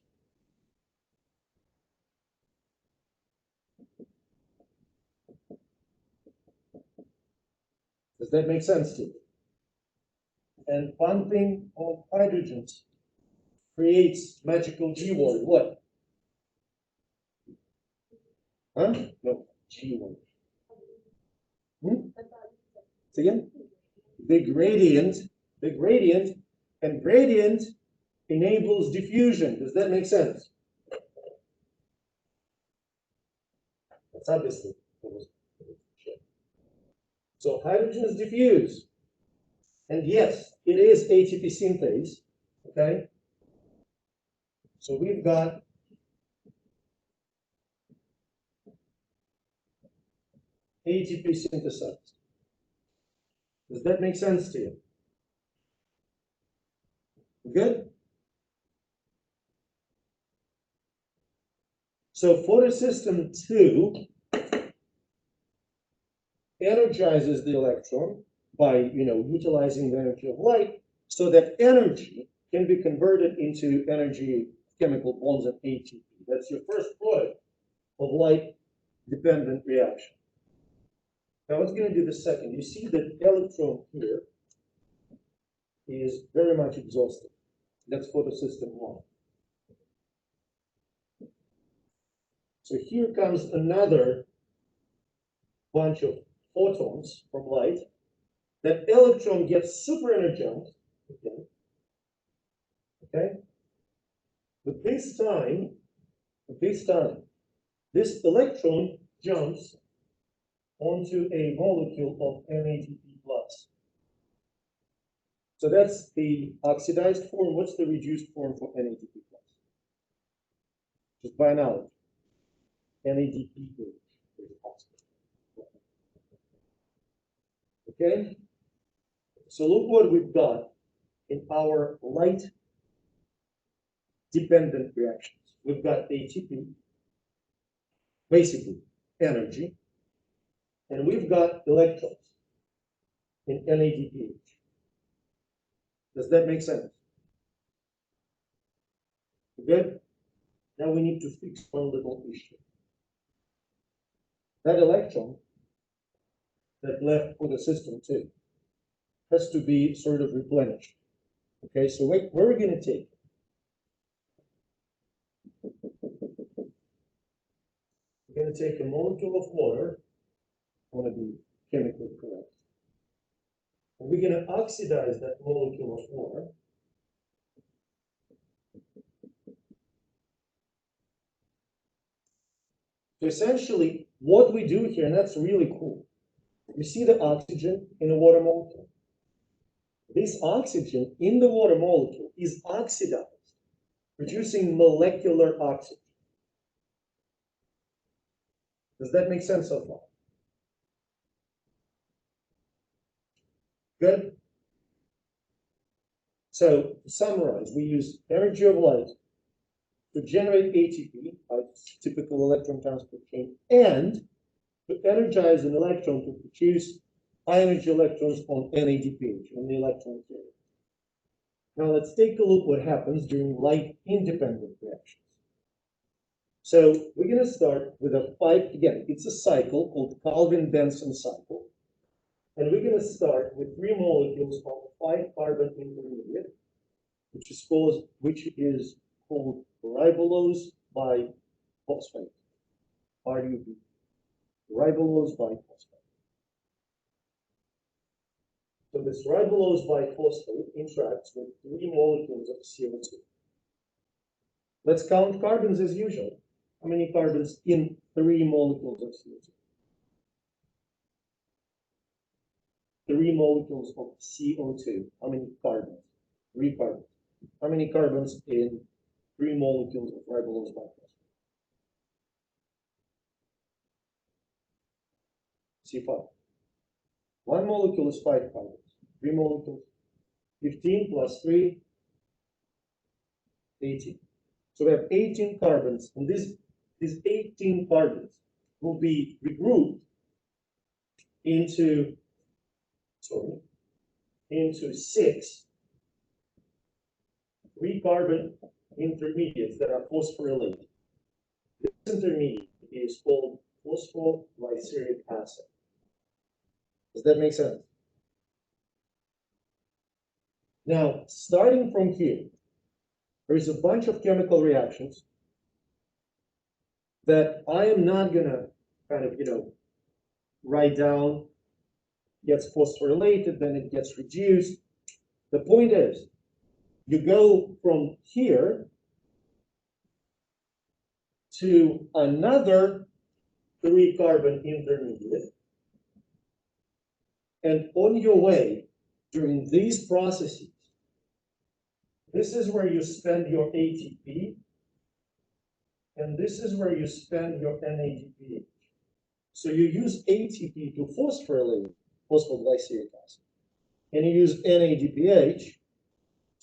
Does that make sense to you? And bumping of hydrogens creates magical G word. What? Huh? No, G word. Say again? The gradient, and gradient enables diffusion. Does that make sense? That's obviously. So hydrogens diffuse. And yes, it is ATP synthase. Okay? So we've got ATP synthesized. Does that make sense to you? Good? So photosystem 2 energizes the electron by utilizing the energy of light, so that energy can be converted into energy chemical bonds and ATP. That's your first product of light-dependent reaction. Now, what's going to do the second? You see that electron here is very much exhausted. That's photosystem 1. So here comes another bunch of photons from light. That electron gets super energized again. Okay? But this time, this electron jumps onto a molecule of NADP+. So that's the oxidized form. What's the reduced form for NADP+? Just by analogy. NADPH. Okay? So look what we've got in our light-dependent reactions. We've got ATP, basically energy, and we've got electrons in NADPH. Does that make sense? Good? Now we need to fix one little issue. That electron that left for the system 2 has to be sort of replenished. Okay, so where are we going to take it? We're going to take a molecule of water. I want to be chemically correct. And we're going to oxidize that molecule of water. So essentially, what we do here, and that's really cool, you see the oxygen in a water molecule? This oxygen in the water molecule is oxidized, producing molecular oxygen. Does that make sense so far? Good? So, to summarize, we use energy of light to generate ATP, a typical electron transport chain, and to energize an electron to produce high energy electrons on NADPH, on the electron carrier. Now let's take a look what happens during light-independent reactions. So we're going to start with a 5, again, it's a cycle called Calvin-Benson cycle. And we're going to start with 3 molecules of 5-carbon intermediate, which is called ribulose biphosphate, RUB, ribulose biphosphate. So this ribulose biphosphate interacts with 3 molecules of CO2. Let's count carbons as usual. How many carbons in 3 molecules of CO2? 3 molecules of CO2. How many carbons? 3 carbons. How many carbons in 3 molecules of ribulose biphosphate? C5. 1 molecule is 5 carbons. 3 molecules, 15 plus 3, 18. So we have 18 carbons, and these 18 carbons will be regrouped into 6 3-carbon intermediates that are phosphorylated. This intermediate is called phosphoglyceric acid. Does that make sense? Now, starting from here, there is a bunch of chemical reactions that I am not going to kind of, write down. Gets phosphorylated, then it gets reduced. The point is, you go from here to another 3-carbon intermediate, and on your way during these processes, this is where you spend your ATP, and this is where you spend your NADPH. So you use ATP to phosphorylate phosphoglyceric acid, and you use NADPH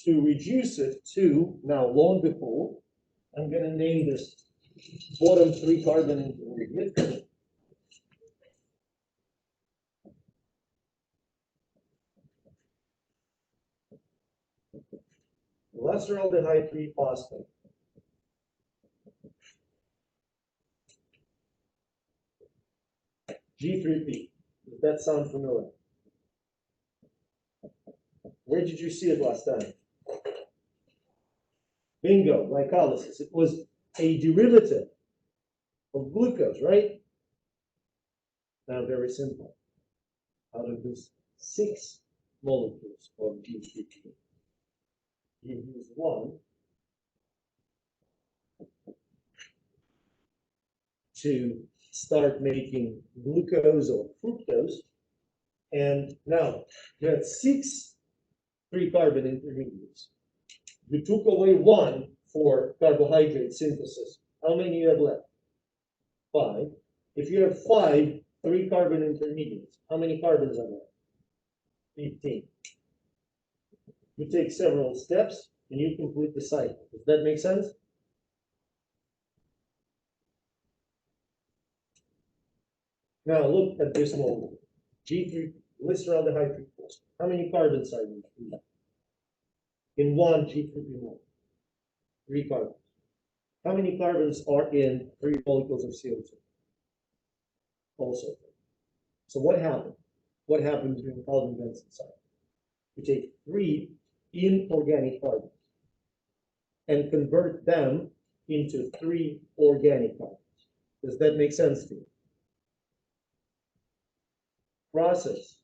to reduce it to, now lo and behold, I'm going to name this bottom 3-carbon intermediate. Glyceraldehyde 3-phosphate. G3P. Does that sound familiar? Where did you see it last time? Bingo, glycolysis. It was a derivative of glucose, right? Now, very simple. Out of these 6 molecules of G3P, you use 1 to start making glucose or fructose. And now you have 6 3-carbon intermediates. You took away 1 for carbohydrate synthesis. How many you have left? 5. If you have 5 3-carbon intermediates, how many carbons are there? 15. You take several steps and you complete the cycle. Does that make sense? Now look at this molecule. G3 glyceraldehyde fructose. How many carbons are in 1 G3P molecule? 3 carbons. How many carbons are in 3 molecules of CO2? Also 3. So what happened? What happens during Calvin-Benson cycle? You take 3 inorganic carbons and convert them into 3 organic carbons. Does that make sense to you? Process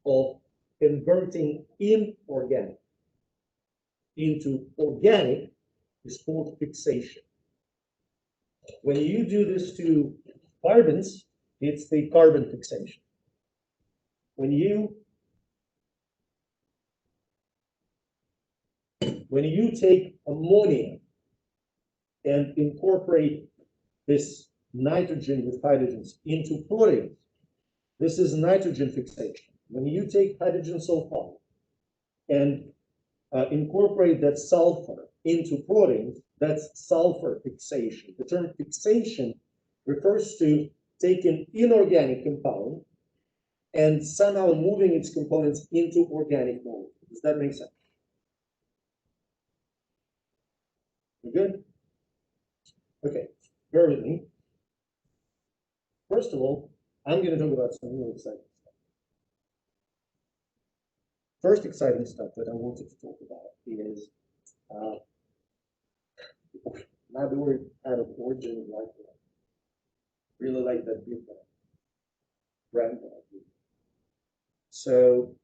of converting inorganic into organic is called fixation. When you do this to carbons, it's the carbon fixation. When you take ammonia and incorporate this nitrogen with hydrogens into proteins, this is nitrogen fixation. When you take hydrogen sulfide and incorporate that sulfur into proteins, that's sulfur fixation. The term fixation refers to taking inorganic compound and somehow moving its components into organic molecules. Does that make sense? You good? Okay, bear with me. First of all, I'm going to talk about some really exciting stuff. First exciting stuff that I wanted to talk about is now that we're out of origin of life. Really like that big brand. So,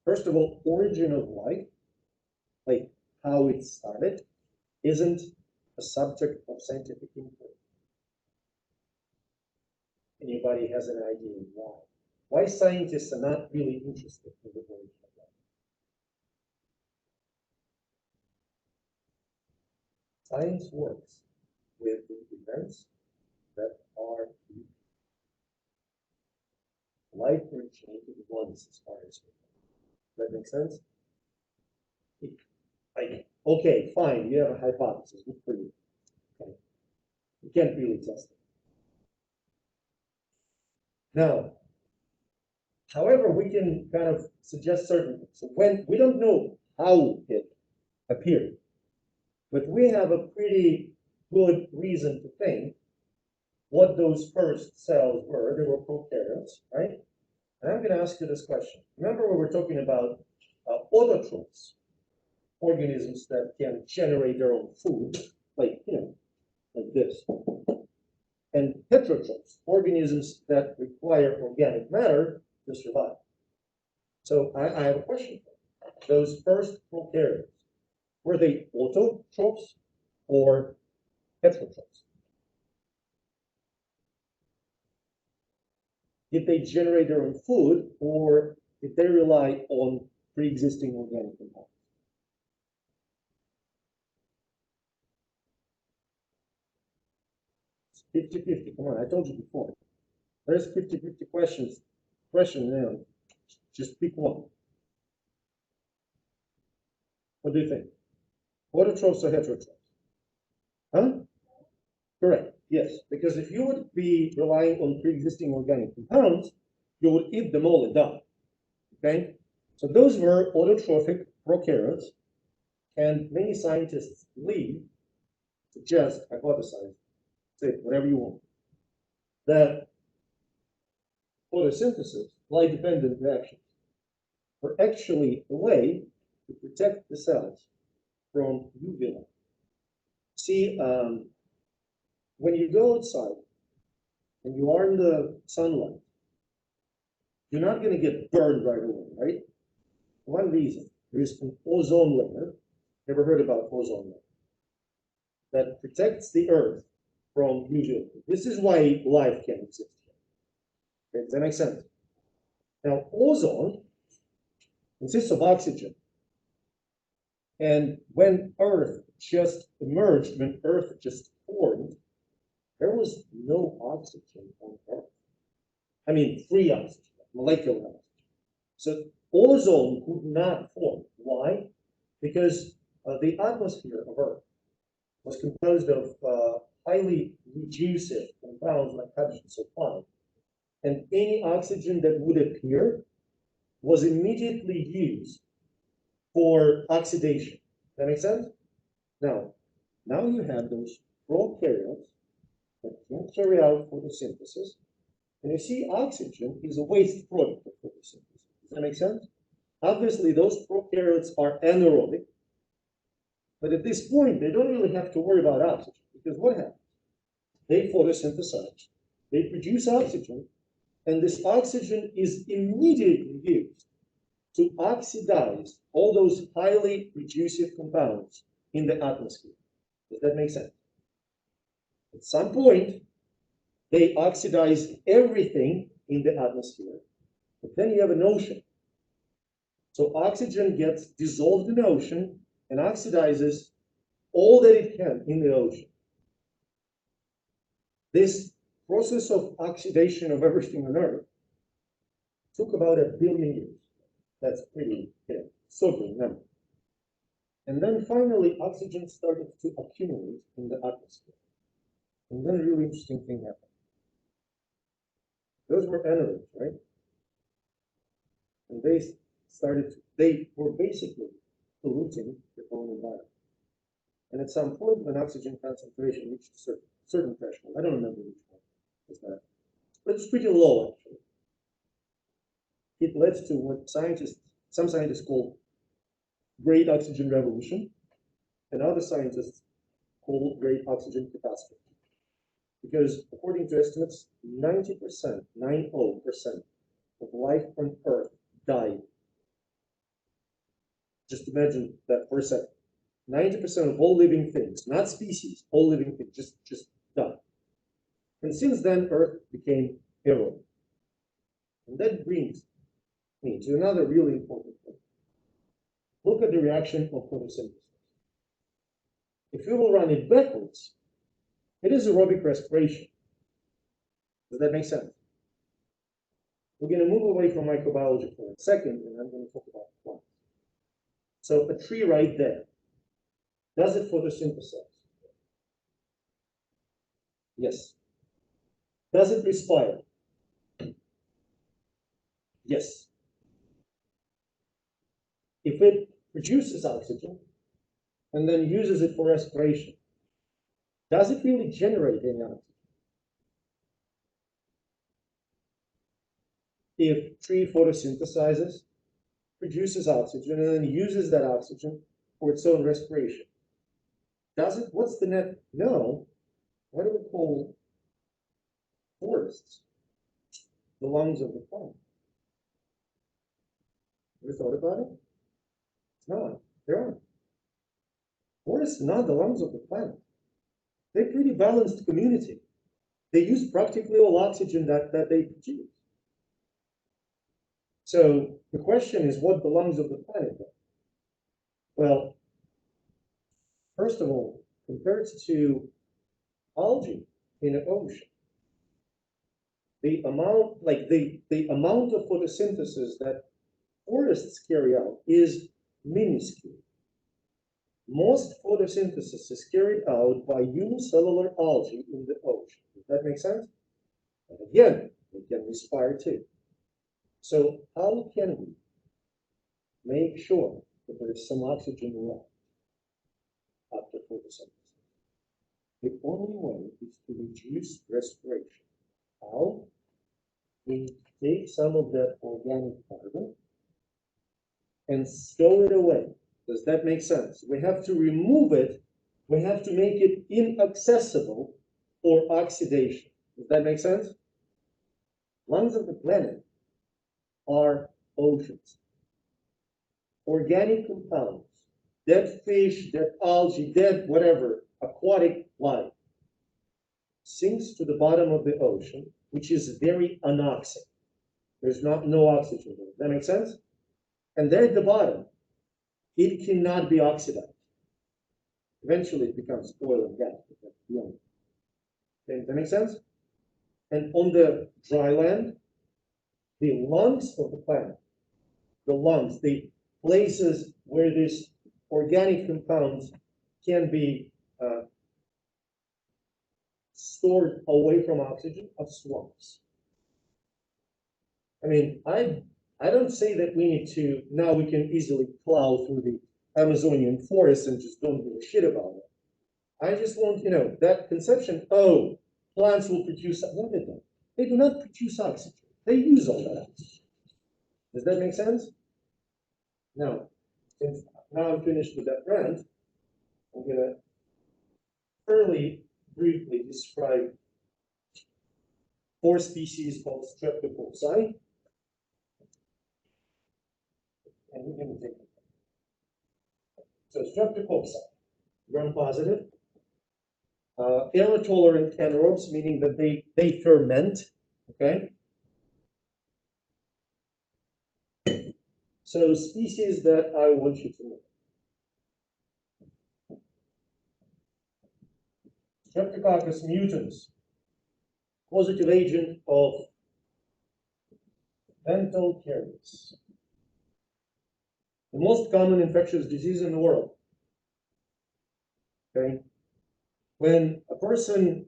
first of all, origin of life, like how it started, isn't a subject of scientific inquiry. Anybody has an idea why? Why scientists are not really interested in the origin of life? Science works with the events that are unique. Life originated once, as far as we know. That makes sense? Like, okay, fine, you have a hypothesis, good for you. Okay. You can't really test it. Now, however, we can kind of suggest certain things. So when we don't know how it appeared, but we have a pretty good reason to think what those first cells were. They were prokaryotes, right? And I'm going to ask you this question. Remember we were talking about autotrophs, organisms that can generate their own food, like, like this. And heterotrophs, organisms that require organic matter to survive. So I have a question for you. Those first prokaryotes, were they autotrophs or heterotrophs? Did they generate their own food, or did they rely on pre-existing organic compounds? 50-50, come on, I told you before. There's 50-50 question now. Just pick one. What do you think? Autotrophs or heterotrophs? Huh? Correct, yes. Because if you would be relying on pre-existing organic compounds, you would eat them all and die. Okay? So those were autotrophic prokaryotes, and many scientists believe, suggest, hypothesize, say whatever you want, that photosynthesis, light-dependent reactions, are actually a way to protect the cells from UV light. See, when you go outside and you are in the sunlight, you're not going to get burned right away, right? For one reason, there is an ozone layer. Never heard about ozone layer? That protects the Earth from UV. This is why life can exist. Okay, does that make sense? Now, ozone consists of oxygen. And when Earth just emerged, when Earth just formed, there was no oxygen on Earth. I mean, free oxygen, molecular oxygen. So ozone could not form. Why? Because the atmosphere of Earth was composed of highly reducive compounds like hydrogen sulfide. And any oxygen that would appear was immediately used for oxidation. That makes sense? Now you have those prokaryotes that can carry out photosynthesis, and you see oxygen is a waste product of photosynthesis. Does that make sense? Obviously, those prokaryotes are anaerobic, but at this point, they don't really have to worry about oxygen, because what happens? They photosynthesize, they produce oxygen, and this oxygen is immediately used to oxidize all those highly reducive compounds in the atmosphere. Does that make sense? At some point, they oxidize everything in the atmosphere, but then you have an ocean. So oxygen gets dissolved in the ocean and oxidizes all that it can in the ocean. This process of oxidation of everything on Earth took about 1 billion years. That's pretty sobering number. And then finally, oxygen started to accumulate in the atmosphere. And then a really interesting thing happened. Those were anaerobes, right? And they were basically polluting their own environment. And at some point, when oxygen concentration reached a certain threshold, I don't remember which one was that, but it's pretty low actually. It led to what some scientists call great oxygen revolution, and other scientists call great oxygen catastrophe. Because according to estimates, 90%, 90% of life on Earth died. Just imagine that for a second. 90% of all living things, not species, all living things, just died. And since then, Earth became aerobic. And that brings me to another really important point. Look at the reaction of photosynthesis. If we will run it backwards, it is aerobic respiration. Does that make sense? We're going to move away from microbiology for a second, and I'm going to talk about plants. So a tree right there, does it photosynthesize? Yes. Does it respire? Yes. If it produces oxygen and then uses it for respiration, does it really generate any oxygen? If tree photosynthesizes, produces oxygen, and then uses that oxygen for its own respiration, does it? What's the net? No. What do we call forests? The lungs of the plant. Ever thought about it? It's not. They aren't. Forests are not the lungs of the planet. They're a pretty balanced community. They use practically all oxygen that they produce. So the question is, what the lungs of the planet are? Well, first of all, compared to algae in the ocean, the amount of photosynthesis that forests carry out is minuscule. Most photosynthesis is carried out by unicellular algae in the ocean. Does that make sense? And again, they can respire too. So how can we make sure that there is some oxygen left after photosynthesis? The only way is to reduce respiration. How? We take some of that organic carbon and stow it away. Does that make sense? We have to remove it. We have to make it inaccessible for oxidation. Does that make sense? Lungs of the planet are oceans. Organic compounds, dead fish, dead algae, dead whatever, aquatic life, sinks to the bottom of the ocean, which is very anoxic. There's no oxygen there. Does that make sense? And there at the bottom, it cannot be oxidized. Eventually, it becomes oil and gas. Okay, does that make sense? And on the dry land, the lungs of the planet, the lungs, the places where these organic compounds can be stored away from oxygen, are swamps. I mean, I don't say that we need to, now we can easily plow through the Amazonian forest and just don't give a shit about it. I just want, that conception, oh, plants will produce, no, they don't. They do not produce oxygen. They use all that oxygen. Does that make sense? Now, since now I'm finished with that rant, I'm going to fairly briefly describe 4 species called Streptococci. And we're going to take it. So Streptococci, gram-positive, air-tolerant anaerobes, meaning that they ferment, okay? So species that I want you to know. Streptococcus mutans, causative agent of dental caries. The most common infectious disease in the world. Okay? When a person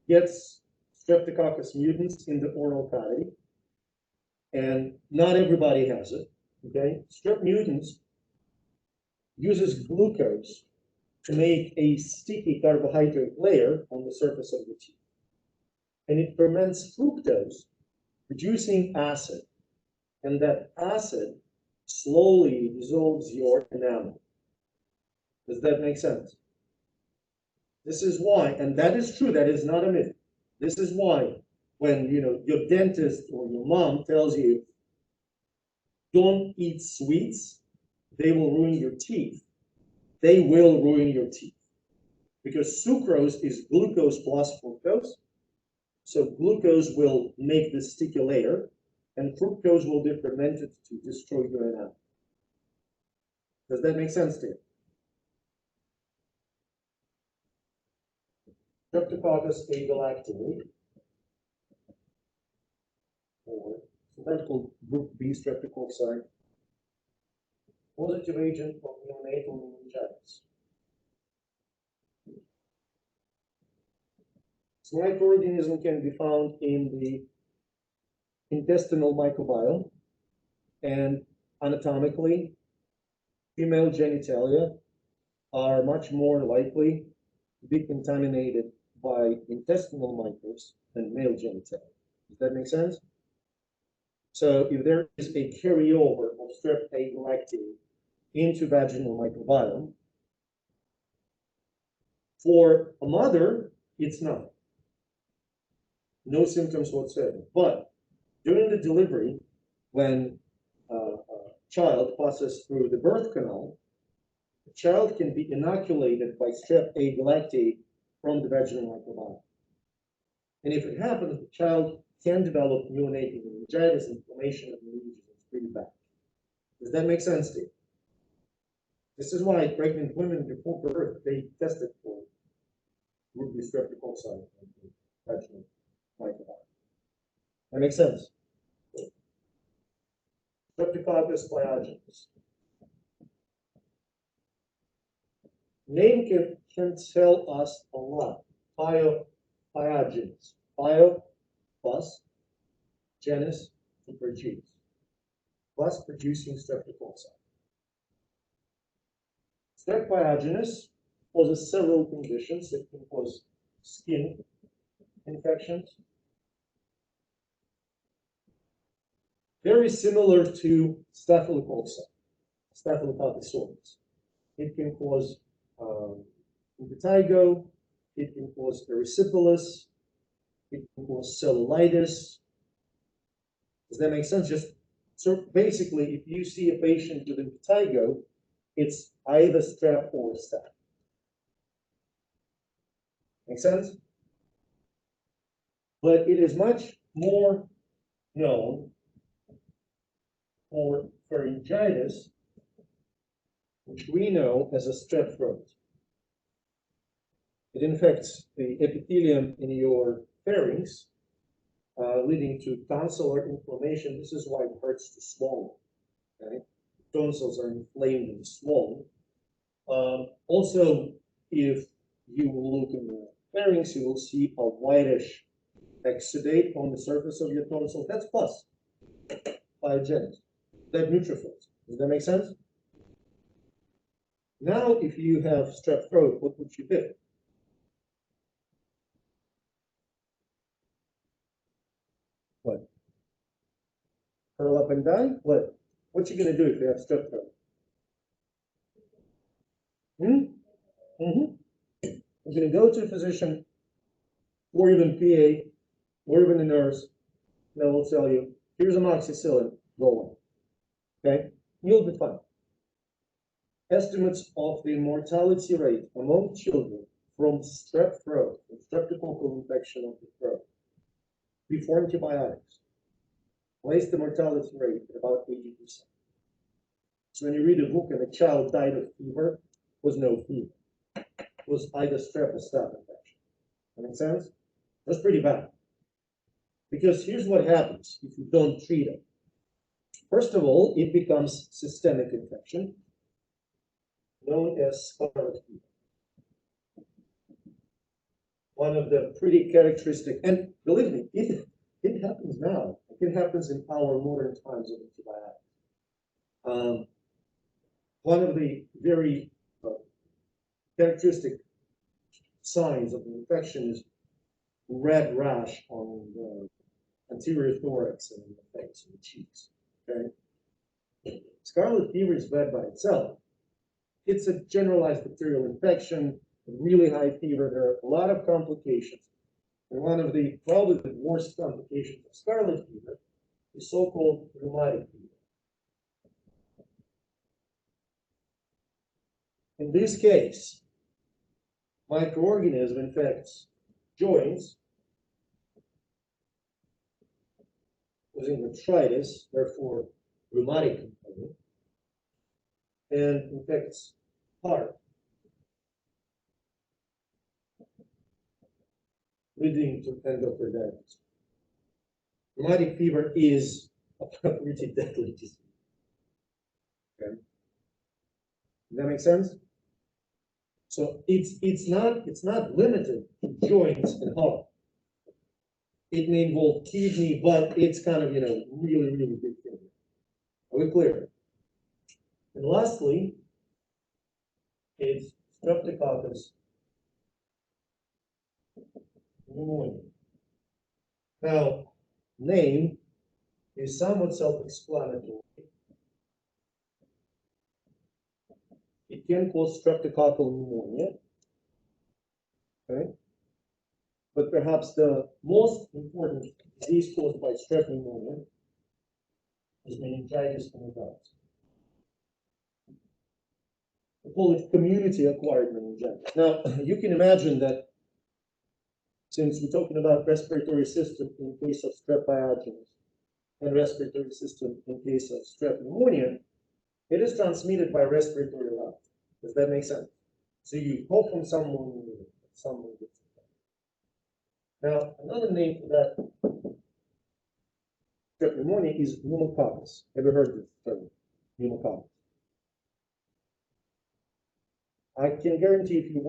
gets Streptococcus mutans in the oral cavity, and not everybody has it, okay? Strep mutans uses glucose to make a sticky carbohydrate layer on the surface of the teeth. And it ferments fructose, producing acid. And that acid slowly dissolves your enamel. Does that make sense? This is why, and that is true, that is not a myth. This is why when your dentist or your mom tells you, don't eat sweets, they will ruin your teeth. They will ruin your teeth. Because sucrose is glucose plus fructose. So glucose will make the sticky layer, and fructose will be fermented to destroy your enamel. Does that make sense to you? Streptococcus agalactinae, or so that's called group B streptococci, causative agent of neonatal meningitis. This microorganism can be found in the intestinal microbiome, and anatomically, female genitalia are much more likely to be contaminated by intestinal microbes than male genitalia. Does that make sense? So if there is a carryover of strep agalactinae into vaginal microbiome, for a mother, it's not. No symptoms whatsoever. But during the delivery, when a child passes through the birth canal, the child can be inoculated by strep agalactinae from the vaginal microbiome. And if it happens, the child can develop neonatal meningitis, inflammation of the meninges. It's pretty bad. Does that make sense to you? This is why pregnant women before birth, they tested for group B streptococci in the vaginal microbiome. That makes sense? Streptococcus pyogenes. Name can tell us a lot. Pyogenes. Pyo, plus, genus, to produce. Plus producing streptococci. Strep pyogenes causes several conditions. It can cause skin infections. Very similar to Staphylococcus aureus. It can cause impetigo, it can cause erysipelas, it can cause cellulitis. Does that make sense? Just so basically, if you see a patient with impetigo, it's either strep or staph. Make sense? But it is much more known for pharyngitis, which we know as a strep throat. It infects the epithelium in your pharynx, leading to tonsillar inflammation. This is why it hurts to swallow. Okay? Tonsils are inflamed and swollen. Also, if you will look in the pharynx, you will see a whitish exudate on the surface of your tonsil. That's pus, pyogenic. That neutrophils. Does that make sense? Now, if you have strep throat, what would you do? What? Curl up and die? What? What you gonna do if you have strep throat? You're gonna go to a physician, or even PA, or even a nurse, and they will tell you, here's amoxicillin, go away. Okay? You'll be fine. Estimates of the mortality rate among children from strep throat, from streptococcal infection of the throat, before antibiotics, placed the mortality rate at about 80%. So when you read a book and a child died of fever, was no fever. It was either strep or staph infection. That makes sense? That's pretty bad. Because here's what happens if you don't treat it. First of all, it becomes systemic infection, known as Scarlet Fever. One of the pretty characteristic, and believe me, it happens now. It happens in our modern times of antibiotics. One of the very characteristic signs of the infection is red rash on the anterior thorax and the face and the cheeks. Okay? Scarlet fever is bad by itself. It's a generalized bacterial infection, really high fever. There are a lot of complications. And one of the probably the worst complications of scarlet fever is so-called rheumatic fever. In this case, microorganism infects joints, causing arthritis, therefore rheumatic component, and infects heart, leading to endocarditis. Rheumatic fever is a pretty deadly disease. Okay. Does that make sense? So it's not limited to joints and heart. It may involve kidney, but it's kind of really big thing. Are we clear? And lastly, it's Streptococcus pneumoniae. Now, name is somewhat self-explanatory. It can cause streptococcal pneumonia, okay? But perhaps the most important disease caused by strep pneumonia is meningitis in adults. We call it community-acquired meningitis. Now, you can imagine that since we're talking about respiratory system in case of strep pyogenes and respiratory system in case of strep pneumonia, it is transmitted by respiratory route. Does that make sense? So you hope from someone gets it. Now, another name for that strep pneumonia is pneumococcus. Ever heard this term? Pneumococcus. I can guarantee if you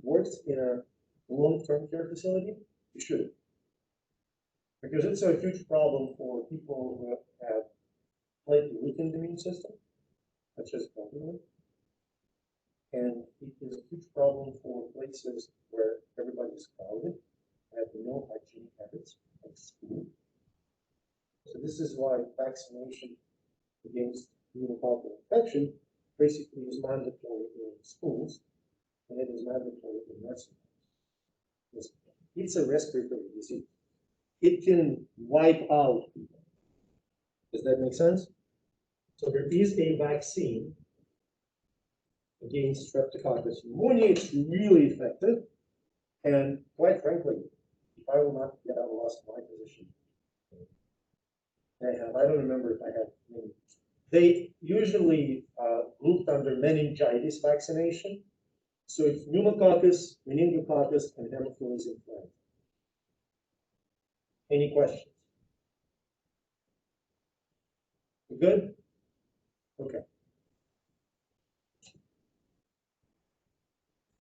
worked in a long-term care facility, you should. Because it's a huge problem for people who have slightly weakened immune system, such as elderly. And it is a huge problem for places where everybody is crowded, have no hygienic habits, like school. So this is why vaccination against pneumococcal infection basically is mandatory in schools, and it is mandatory in nursing homes. It's a respiratory disease. It can wipe out people. Does that make sense? So there is a vaccine against Streptococcus pneumonia. It's really effective. And quite frankly, if I will not get out of lost my position, I don't remember if I have many. They usually grouped under meningitis vaccination. So it's pneumococcus, meningococcus, and Haemophilus influenza. Any questions? Good? Okay.